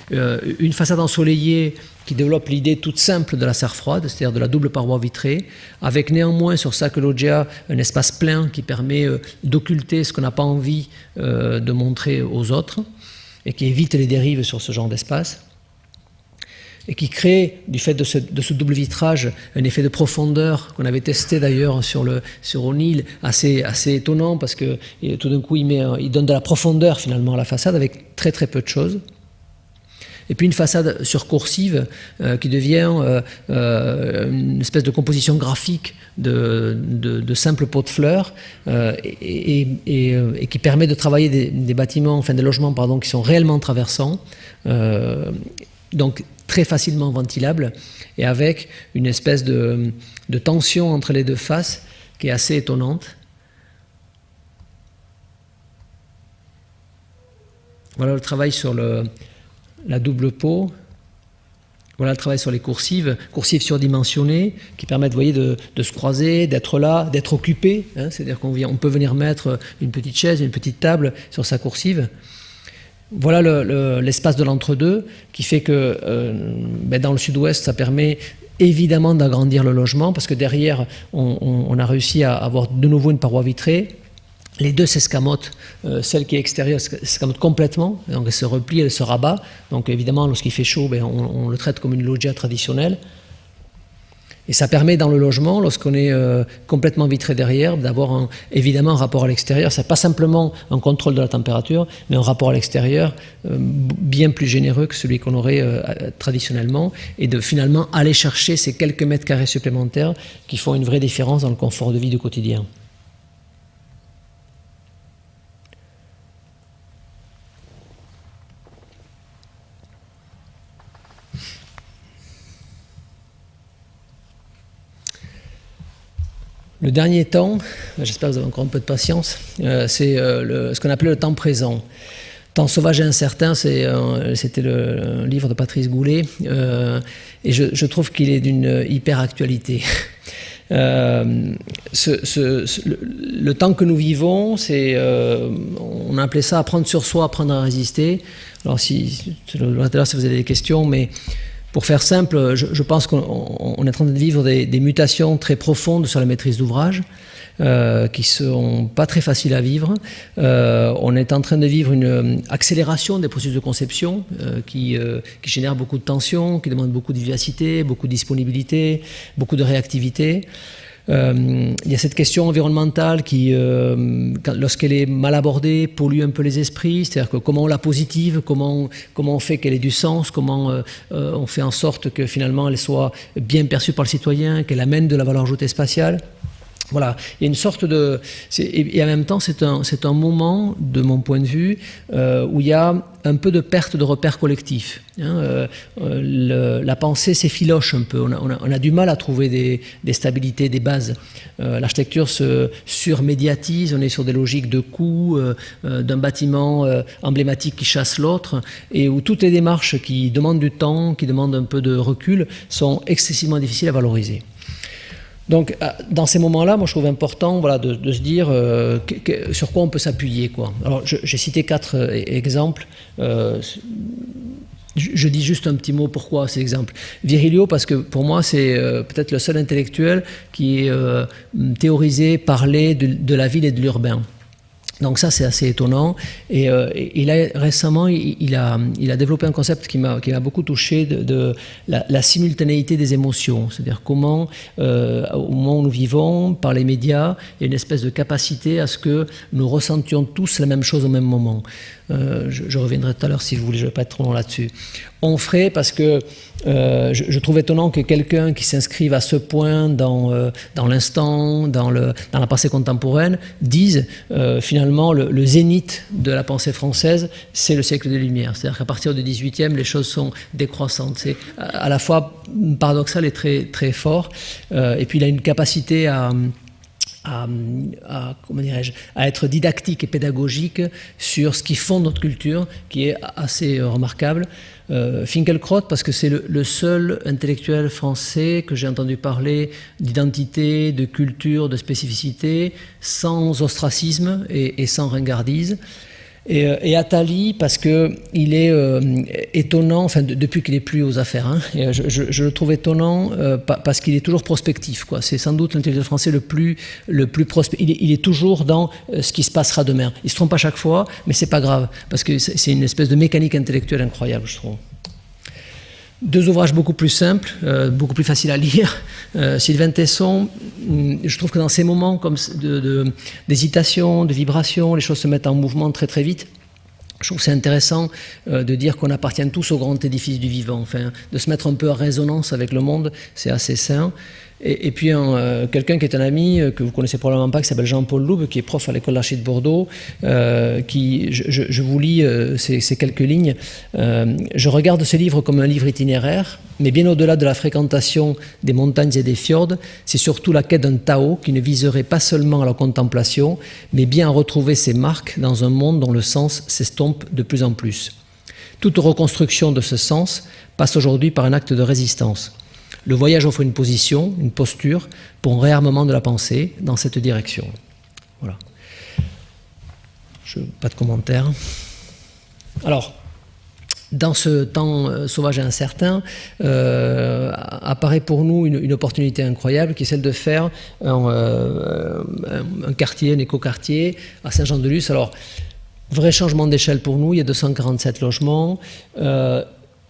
Une façade ensoleillée qui développe l'idée toute simple de la serre froide, c'est-à-dire de la double paroi vitrée, avec néanmoins sur chaque loggia un espace plein qui permet d'occulter ce qu'on n'a pas envie de montrer aux autres et qui évite les dérives sur ce genre d'espace, et qui crée, du fait de ce double vitrage, un effet de profondeur qu'on avait testé d'ailleurs sur O'Neill, assez étonnant, parce que tout d'un coup il donne de la profondeur finalement à la façade avec très très peu de choses. Et puis une façade surcoursive qui devient une espèce de composition graphique de simples pots de fleurs et qui permet de travailler des bâtiments, enfin des logements pardon, qui sont réellement traversants, donc très facilement ventilables et avec une espèce de tension entre les deux faces qui est assez étonnante. Voilà le travail sur la double peau. Voilà le travail sur les coursives surdimensionnées qui permettent, vous voyez, de se croiser, d'être là, d'être occupé, hein, c'est-à-dire qu'on peut venir mettre une petite chaise, une petite table sur sa coursive. Voilà l'espace de l'entre-deux qui fait que dans le sud-ouest, ça permet évidemment d'agrandir le logement parce que derrière, on a réussi à avoir de nouveau une paroi vitrée. Les deux s'escamotent, celle qui est extérieure s'escamote complètement, donc elle se replie, elle se rabat. Donc évidemment, lorsqu'il fait chaud, on le traite comme une loggia traditionnelle. Et ça permet dans le logement, lorsqu'on est complètement vitré derrière, d'avoir évidemment un rapport à l'extérieur. Ce n'est pas simplement un contrôle de la température, mais un rapport à l'extérieur bien plus généreux que celui qu'on aurait traditionnellement, et de finalement aller chercher ces quelques mètres carrés supplémentaires qui font une vraie différence dans le confort de vie du quotidien. Le dernier temps, j'espère que vous avez encore un peu de patience, c'est ce qu'on appelait le temps présent. Temps sauvage et incertain, c'était le livre de Patrice Goulet, et je trouve qu'il est d'une hyper actualité. Le temps que nous vivons, on a appelé ça apprendre sur soi, apprendre à résister. Alors si vous avez des questions, mais pour faire simple, je pense qu'on est en train de vivre des mutations très profondes sur la maîtrise d'ouvrage, qui sont pas très faciles à vivre. On est en train de vivre une accélération des processus de conception qui génère beaucoup de tensions, qui demande beaucoup de vivacité, beaucoup de disponibilité, beaucoup de réactivité. Il y a cette question environnementale qui, lorsqu'elle est mal abordée, pollue un peu les esprits, c'est-à-dire que comment on la positive, comment on fait qu'elle ait du sens, comment on fait en sorte que finalement elle soit bien perçue par le citoyen, qu'elle amène de la valeur ajoutée spatiale. Voilà, il y a une sorte de... Et en même temps, c'est un moment, de mon point de vue, où il y a un peu de perte de repères collectifs. La pensée s'effiloche un peu, on a du mal à trouver des stabilités, des bases. L'architecture se surmédiatise, on est sur des logiques de coûts, d'un bâtiment emblématique qui chasse l'autre, et où toutes les démarches qui demandent du temps, qui demandent un peu de recul, sont excessivement difficiles à valoriser. Donc, dans ces moments-là, moi, je trouve important, voilà, de se dire sur quoi on peut s'appuyer, quoi. Alors, j'ai cité 4 exemples. Je dis juste un petit mot pourquoi ces exemples. Virilio, parce que pour moi, c'est peut-être le seul intellectuel qui est théorisé, parlé de la ville et de l'urbain. Donc ça, c'est assez étonnant. Et là, récemment, il a développé un concept qui m'a beaucoup touché de la simultanéité des émotions. C'est-à-dire comment, au moment où nous vivons, par les médias, il y a une espèce de capacité à ce que nous ressentions tous la même chose au même moment. Je reviendrai tout à l'heure si vous voulez, je ne vais pas être trop long là-dessus. On ferait parce que je trouve étonnant que quelqu'un qui s'inscrive à ce point dans l'instant, dans la pensée contemporaine, dise finalement le zénith de la pensée française, c'est le siècle des Lumières. C'est-à-dire qu'à partir du XVIIIe, les choses sont décroissantes. C'est à la fois paradoxal et très, très fort. Et puis il a une capacité comment dirais-je, à être didactique et pédagogique sur ce qui fonde notre culture, qui est assez remarquable. Finkielkraut, parce que c'est le seul intellectuel français que j'ai entendu parler d'identité, de culture, de spécificité, sans ostracisme et sans ringardise. Et Attali, parce qu'il est étonnant, enfin depuis qu'il n'est plus aux affaires, hein, je le trouve étonnant parce qu'il est toujours prospectif, quoi. C'est sans doute l'intellectuel français le plus prospectif. Il est toujours dans ce qui se passera demain. Il se trompe à chaque fois, mais c'est pas grave, parce que c'est une espèce de mécanique intellectuelle incroyable, je trouve. 2 ouvrages beaucoup plus simples, beaucoup plus faciles à lire. Sylvain Tesson, je trouve que dans ces moments comme d'hésitation, de vibration, les choses se mettent en mouvement très très vite. Je trouve que c'est intéressant de dire qu'on appartient tous au grand édifice du vivant, enfin, de se mettre un peu en résonance avec le monde, c'est assez sain. Et puis quelqu'un qui est un ami que vous connaissez probablement pas, qui s'appelle Jean-Paul Loube, qui est prof à l'école d'archi de Bordeaux, je vous lis ces quelques lignes. Je regarde ce livre comme un livre itinéraire, mais bien au-delà de la fréquentation des montagnes et des fjords, c'est surtout la quête d'un Tao qui ne viserait pas seulement à la contemplation, mais bien à retrouver ses marques dans un monde dont le sens s'estompe de plus en plus. Toute reconstruction de ce sens passe aujourd'hui par un acte de résistance. Le voyage offre une position, une posture pour un réarmement de la pensée dans cette direction. Voilà. Pas de commentaires. Alors, dans ce temps sauvage et incertain, apparaît pour nous une opportunité incroyable qui est celle de faire un quartier, un écoquartier à Saint-Jean-de-Luz. Alors, vrai changement d'échelle pour nous, il y a 247 logements.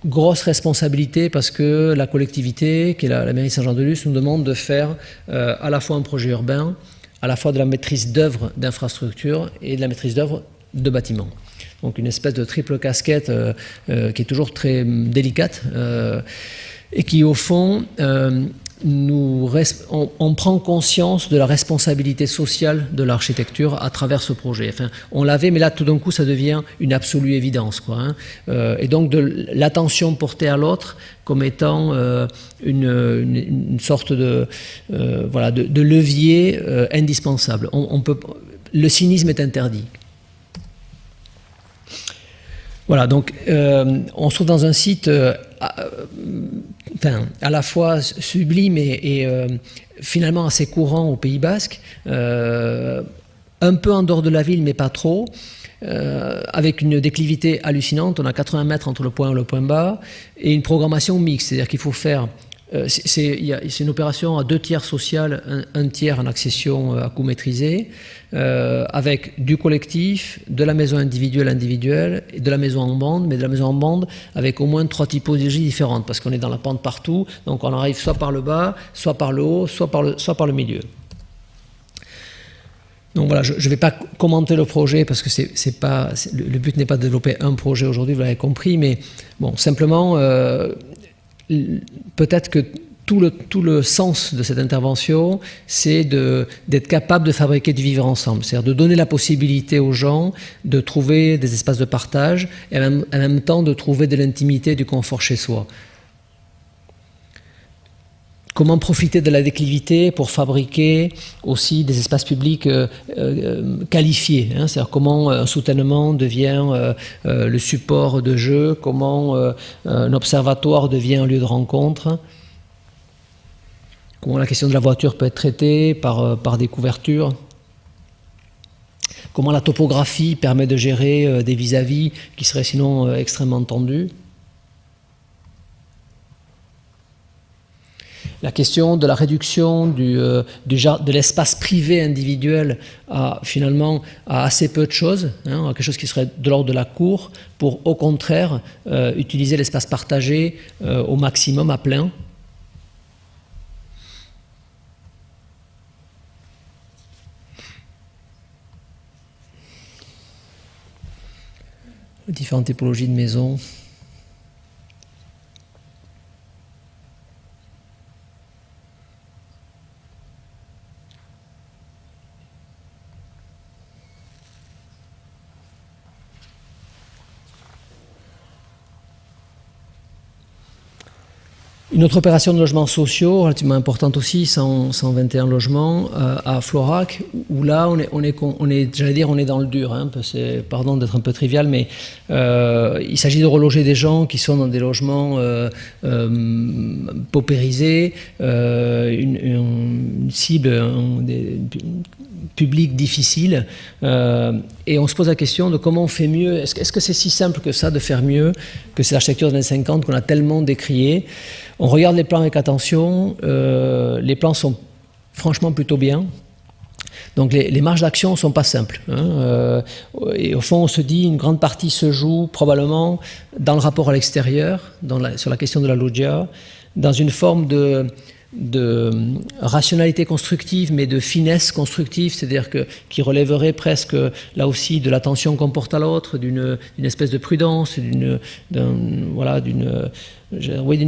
Grosse responsabilité parce que la collectivité, qui est la mairie de Saint-Jean-de-Luz, nous demande de faire à la fois un projet urbain, à la fois de la maîtrise d'œuvre d'infrastructure et de la maîtrise d'œuvre de bâtiments. Donc une espèce de triple casquette qui est toujours très délicate et qui au fond on prend conscience de la responsabilité sociale de l'architecture à travers ce projet. Enfin, on l'avait, mais là, tout d'un coup, ça devient une absolue évidence, quoi, hein. Et donc, de l'attention portée à l'autre comme étant une sorte de levier indispensable. Le cynisme est interdit. Voilà, donc on se trouve dans un site enfin, à la fois sublime et finalement assez courant au Pays Basque, un peu en dehors de la ville, mais pas trop, avec une déclivité hallucinante. On a 80 mètres entre le point haut et le point bas, et une programmation mixte, c'est-à-dire qu'il faut faire... c'est une opération à 2 tiers social, un tiers en accession à coût maîtrisé, avec du collectif, de la maison individuelle, et de la maison en bande, mais de la maison en bande avec au moins 3 typologies différentes, parce qu'on est dans la pente partout, donc on arrive soit par le bas, soit par le haut, soit par le milieu. Donc voilà, je ne vais pas commenter le projet parce que le but n'est pas de développer un projet aujourd'hui, vous l'avez compris, mais bon, simplement, peut-être que tout le sens de cette intervention, c'est d'être capable de fabriquer du vivre ensemble, c'est-à-dire de donner la possibilité aux gens de trouver des espaces de partage et en même temps de trouver de l'intimité, du confort chez soi. Comment profiter de la déclivité pour fabriquer aussi des espaces publics qualifiés, hein, c'est-à-dire comment un soutènement devient le support de jeu, comment un observatoire devient un lieu de rencontre, comment la question de la voiture peut être traitée par des couvertures, comment la topographie permet de gérer des vis-à-vis qui seraient sinon extrêmement tendus. La question de la réduction de l'espace privé individuel finalement à assez peu de choses, hein, à quelque chose qui serait de l'ordre de la cour, pour au contraire utiliser l'espace partagé au maximum, à plein. Différentes typologies de maisons. Une autre opération de logements sociaux, relativement importante aussi, 121 logements à Florac, où là, j'allais dire, on est dans le dur. Hein, pardon d'être un peu trivial, mais il s'agit de reloger des gens qui sont dans des logements paupérisés, une cible publique difficile, et on se pose la question de comment on fait mieux. Est-ce que c'est si simple que ça de faire mieux que c'est l'architecture des années 50 qu'on a tellement décriée? On regarde les plans avec attention, les plans sont franchement plutôt bien. Donc les marges d'action ne sont pas simples. Hein, et au fond, on se dit une grande partie se joue probablement dans le rapport à l'extérieur, sur la question de la loggia, dans une forme de rationalité constructive, mais de finesse constructive, c'est-à-dire qui relèverait presque, là aussi, de l'attention qu'on porte à l'autre, d'une espèce de prudence, d'une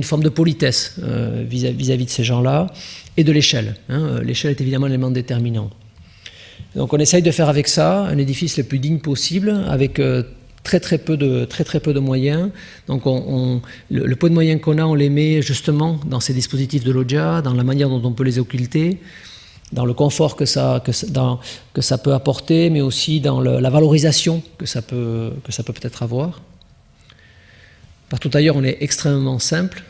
forme de politesse vis-à-vis de ces gens-là, et de l'échelle. Hein. L'échelle est évidemment l'élément déterminant. Donc on essaye de faire avec ça un édifice le plus digne possible, avec très peu de moyens. Donc le peu de moyens qu'on a, on les met justement dans ces dispositifs de loggia, dans la manière dont on peut les occulter, dans le confort que ça peut apporter, mais aussi dans la valorisation que ça peut peut-être avoir. Partout ailleurs, on est extrêmement simple.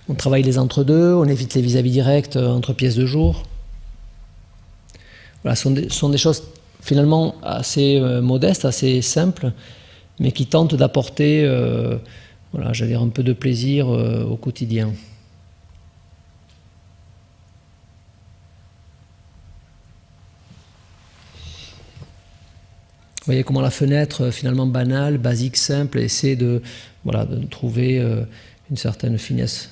On travaille les entre-deux, on évite les vis-à-vis directs entre pièces de jour. Voilà, ce sont des choses finalement assez modestes, assez simples, mais qui tentent d'apporter j'allais dire un peu de plaisir au quotidien. Vous voyez comment la fenêtre, finalement banale, basique, simple, essaie de trouver une certaine finesse.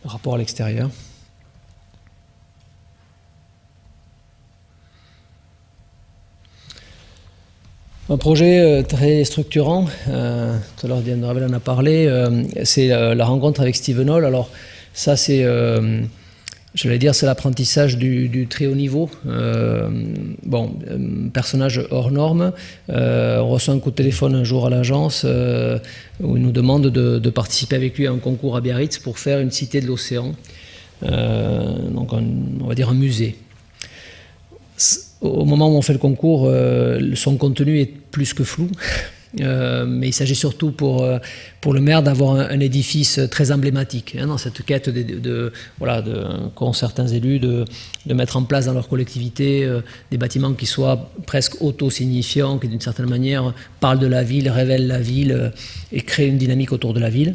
Le rapport à l'extérieur. Un projet très structurant, tout à l'heure Diane Ravel en a parlé, c'est la rencontre avec Stephen Hall. Alors ça c'est j'allais dire, c'est l'apprentissage du très haut niveau. Personnage hors norme. On reçoit un coup de téléphone un jour à l'agence où il nous demande de participer avec lui à un concours à Biarritz pour faire une cité de l'océan. Donc on va dire un musée. Au moment où on fait le concours, son contenu est plus que flou. Mais il s'agit surtout pour le maire d'avoir un édifice très emblématique dans cette quête qu'ont certains élus de mettre en place dans leur collectivité des bâtiments qui soient presque auto-signifiants, qui d'une certaine manière parlent de la ville, révèlent la ville et créent une dynamique autour de la ville.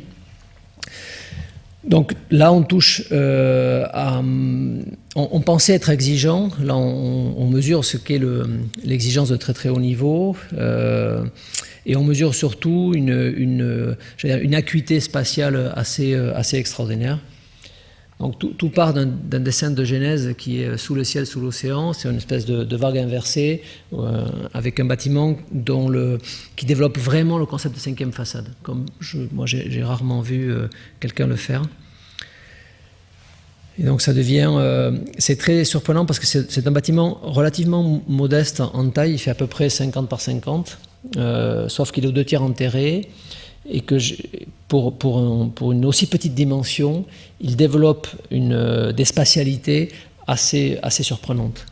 Donc là, on touche on pensait être exigeant. Là, on mesure ce qu'est l'exigence de très très haut niveau. Et on mesure surtout une acuité spatiale assez extraordinaire. Donc tout part d'un dessin de Genèse qui est sous le ciel, sous l'océan. C'est une espèce de vague inversée avec un bâtiment qui développe vraiment le concept de cinquième façade. Comme moi, j'ai rarement vu quelqu'un le faire. Et donc ça devient, c'est très surprenant parce que c'est un bâtiment relativement modeste en taille. Il fait à peu près 50 par 50. Sauf qu'il est aux 2 tiers enterré et que pour une aussi petite dimension, il développe des spatialités assez surprenantes.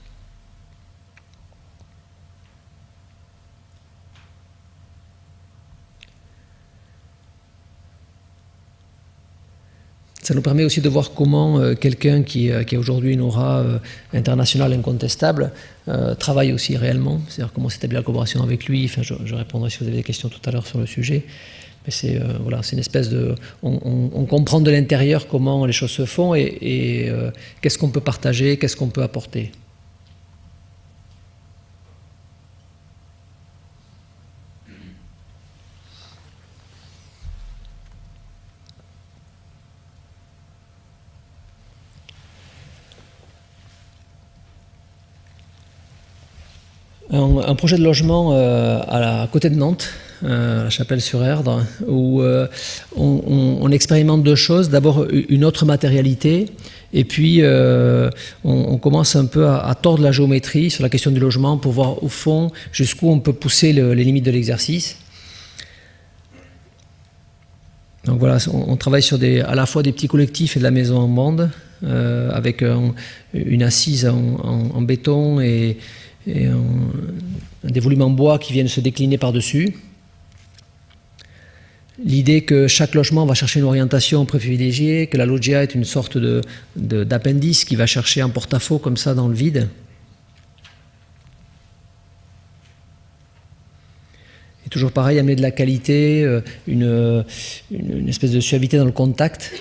Ça nous permet aussi de voir comment quelqu'un qui a aujourd'hui une aura internationale incontestable travaille aussi réellement, c'est-à-dire comment s'établit la collaboration avec lui. Enfin, je répondrai si vous avez des questions tout à l'heure sur le sujet. Mais c'est une espèce de... On comprend de l'intérieur comment les choses se font et qu'est-ce qu'on peut partager, qu'est-ce qu'on peut apporter. Un projet de logement à côté de Nantes, à la Chapelle-sur-Erdre, où on expérimente 2 choses. D'abord, une autre matérialité, et puis on commence un peu à tordre la géométrie sur la question du logement pour voir au fond jusqu'où on peut pousser les limites de l'exercice. Donc voilà, on travaille sur à la fois des petits collectifs et de la maison en bande, avec une assise en béton et des volumes en bois qui viennent se décliner par-dessus. L'idée que chaque logement va chercher une orientation privilégiée, que la loggia est une sorte d'appendice qui va chercher un porte-à-faux comme ça dans le vide. Et toujours pareil, amener de la qualité, une espèce de suavité dans le contact.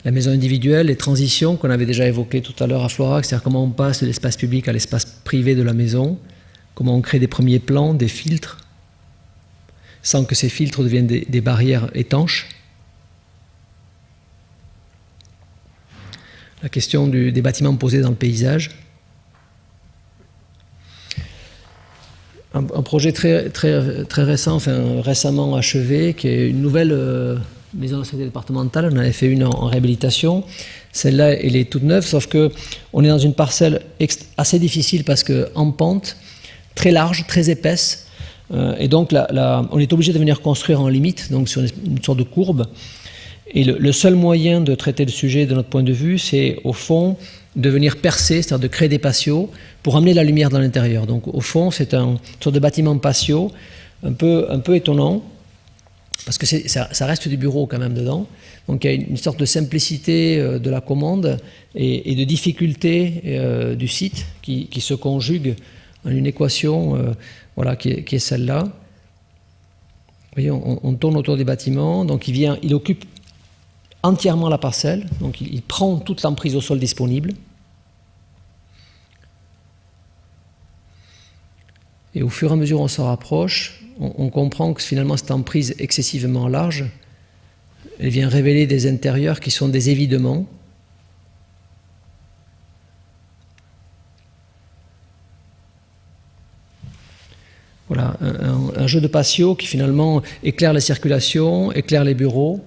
La maison individuelle, les transitions qu'on avait déjà évoquées tout à l'heure à Florac, c'est-à-dire comment on passe de l'espace public à l'espace privé de la maison, comment on crée des premiers plans, des filtres, sans que ces filtres deviennent des barrières étanches. La question des bâtiments posés dans le paysage. Un projet très récent, enfin récemment achevé, qui est une nouvelle maison de santé départementale. On avait fait une en réhabilitation. Celle-là, elle est toute neuve, sauf qu'on est dans une parcelle assez difficile parce qu'en pente, très large, très épaisse. Et donc, on est obligé de venir construire en limite, donc sur une sorte de courbe. Et le seul moyen de traiter le sujet, de notre point de vue, c'est au fond de venir percer, c'est-à-dire de créer des patios pour amener la lumière dans l'intérieur. Donc au fond, c'est une sorte de bâtiment patio un peu étonnant, parce que ça reste du bureau quand même dedans. Donc il y a une sorte de simplicité de la commande et de difficulté du site qui se conjugue en une équation qui est celle-là. Vous voyez, on tourne autour des bâtiments, donc il occupe entièrement la parcelle, donc il prend toute l'emprise au sol disponible. Et au fur et à mesure où on s'en rapproche, on comprend que finalement cette emprise excessivement large, elle vient révéler des intérieurs qui sont des évidements. Voilà, un jeu de patio qui finalement éclaire la circulation, éclaire les bureaux.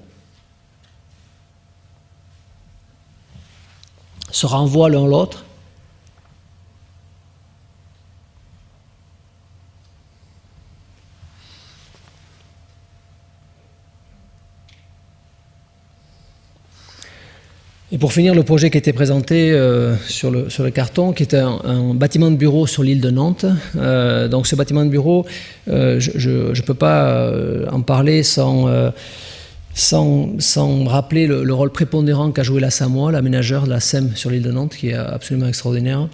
se renvoient l'un l'autre. Et pour finir, le projet qui était présenté sur le carton, qui était un bâtiment de bureau sur l'île de Nantes. Donc ce bâtiment de bureau, je ne peux pas en parler sans rappeler le rôle prépondérant qu'a joué la Samoa, l'aménageur de la SEM sur l'île de Nantes, qui est absolument extraordinaire.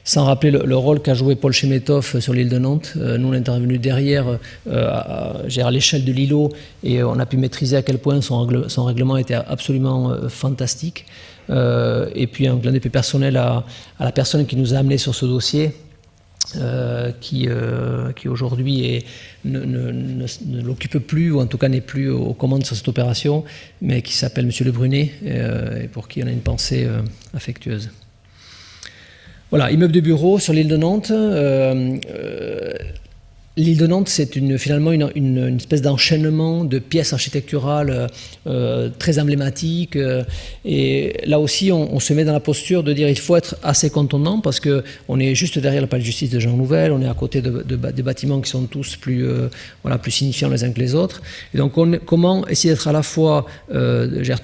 Sans rappeler le rôle qu'a joué Paul Chemetov sur l'île de Nantes. Nous, on est intervenu derrière, à l'échelle de l'îlot, et on a pu maîtriser à quel point son règlement était absolument fantastique. Et puis un clin d'œil personnel à la personne qui nous a amenés sur ce dossier, qui aujourd'hui ne l'occupe plus, ou en tout cas n'est plus aux commandes sur cette opération, mais qui s'appelle M. Le Brunet, et pour qui on a une pensée affectueuse. Voilà, immeuble de bureau sur l'île de Nantes. L'île de Nantes, c'est finalement une espèce d'enchaînement de pièces architecturales très emblématiques. Et là aussi, on se met dans la posture de dire qu'il faut être assez contondant, parce qu'on est juste derrière le palais de justice de Jean Nouvel, on est à côté de bâtiments qui sont tous plus signifiants les uns que les autres. Et donc, comment essayer d'être à la fois,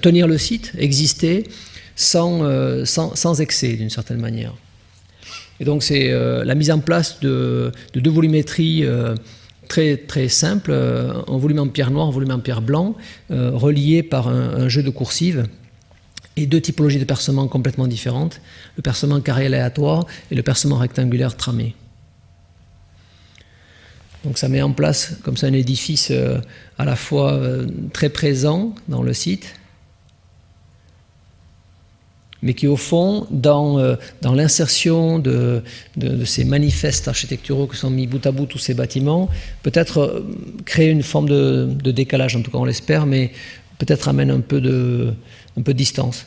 tenir le site, exister, sans excès d'une certaine manière. Et donc c'est la mise en place de deux volumétries très, très simples, un volume en pierre noire, un volume en pierre blanc, reliés par un jeu de coursives, et deux typologies de percements complètement différentes, le percement carré aléatoire et le percement rectangulaire tramé. Donc ça met en place comme ça un édifice à la fois très présent dans le site, mais qui au fond, dans l'insertion de ces manifestes architecturaux qui sont mis bout à bout tous ces bâtiments, peut-être créer une forme de décalage, en tout cas on l'espère, mais peut-être amène un peu de distance.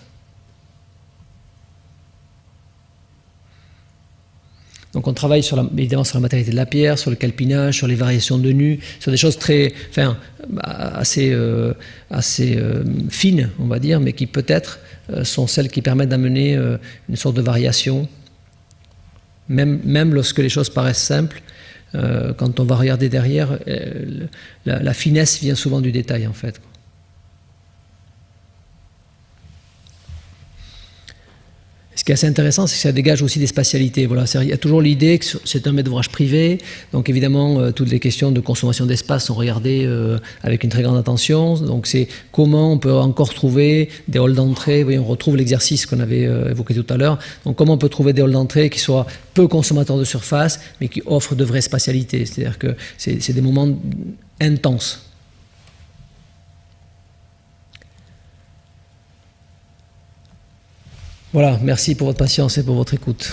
Donc on travaille évidemment sur la matérialité de la pierre, sur le calpinage, sur les variations de nus, sur des choses assez fines, on va dire, mais qui peut-être sont celles qui permettent d'amener une sorte de variation. Même lorsque les choses paraissent simples, quand on va regarder derrière, la finesse vient souvent du détail en fait. Ce qui est assez intéressant, c'est que ça dégage aussi des spatialités. Voilà, il y a toujours l'idée que c'est un maître d'ouvrage privé, donc évidemment toutes les questions de consommation d'espace sont regardées avec une très grande attention. Donc c'est comment on peut encore trouver des halls d'entrée. On retrouve l'exercice qu'on avait évoqué tout à l'heure. Donc comment on peut trouver des halls d'entrée qui soient peu consommateurs de surface, mais qui offrent de vraies spatialités. C'est-à-dire que c'est des moments intenses. Voilà, merci pour votre patience et pour votre écoute.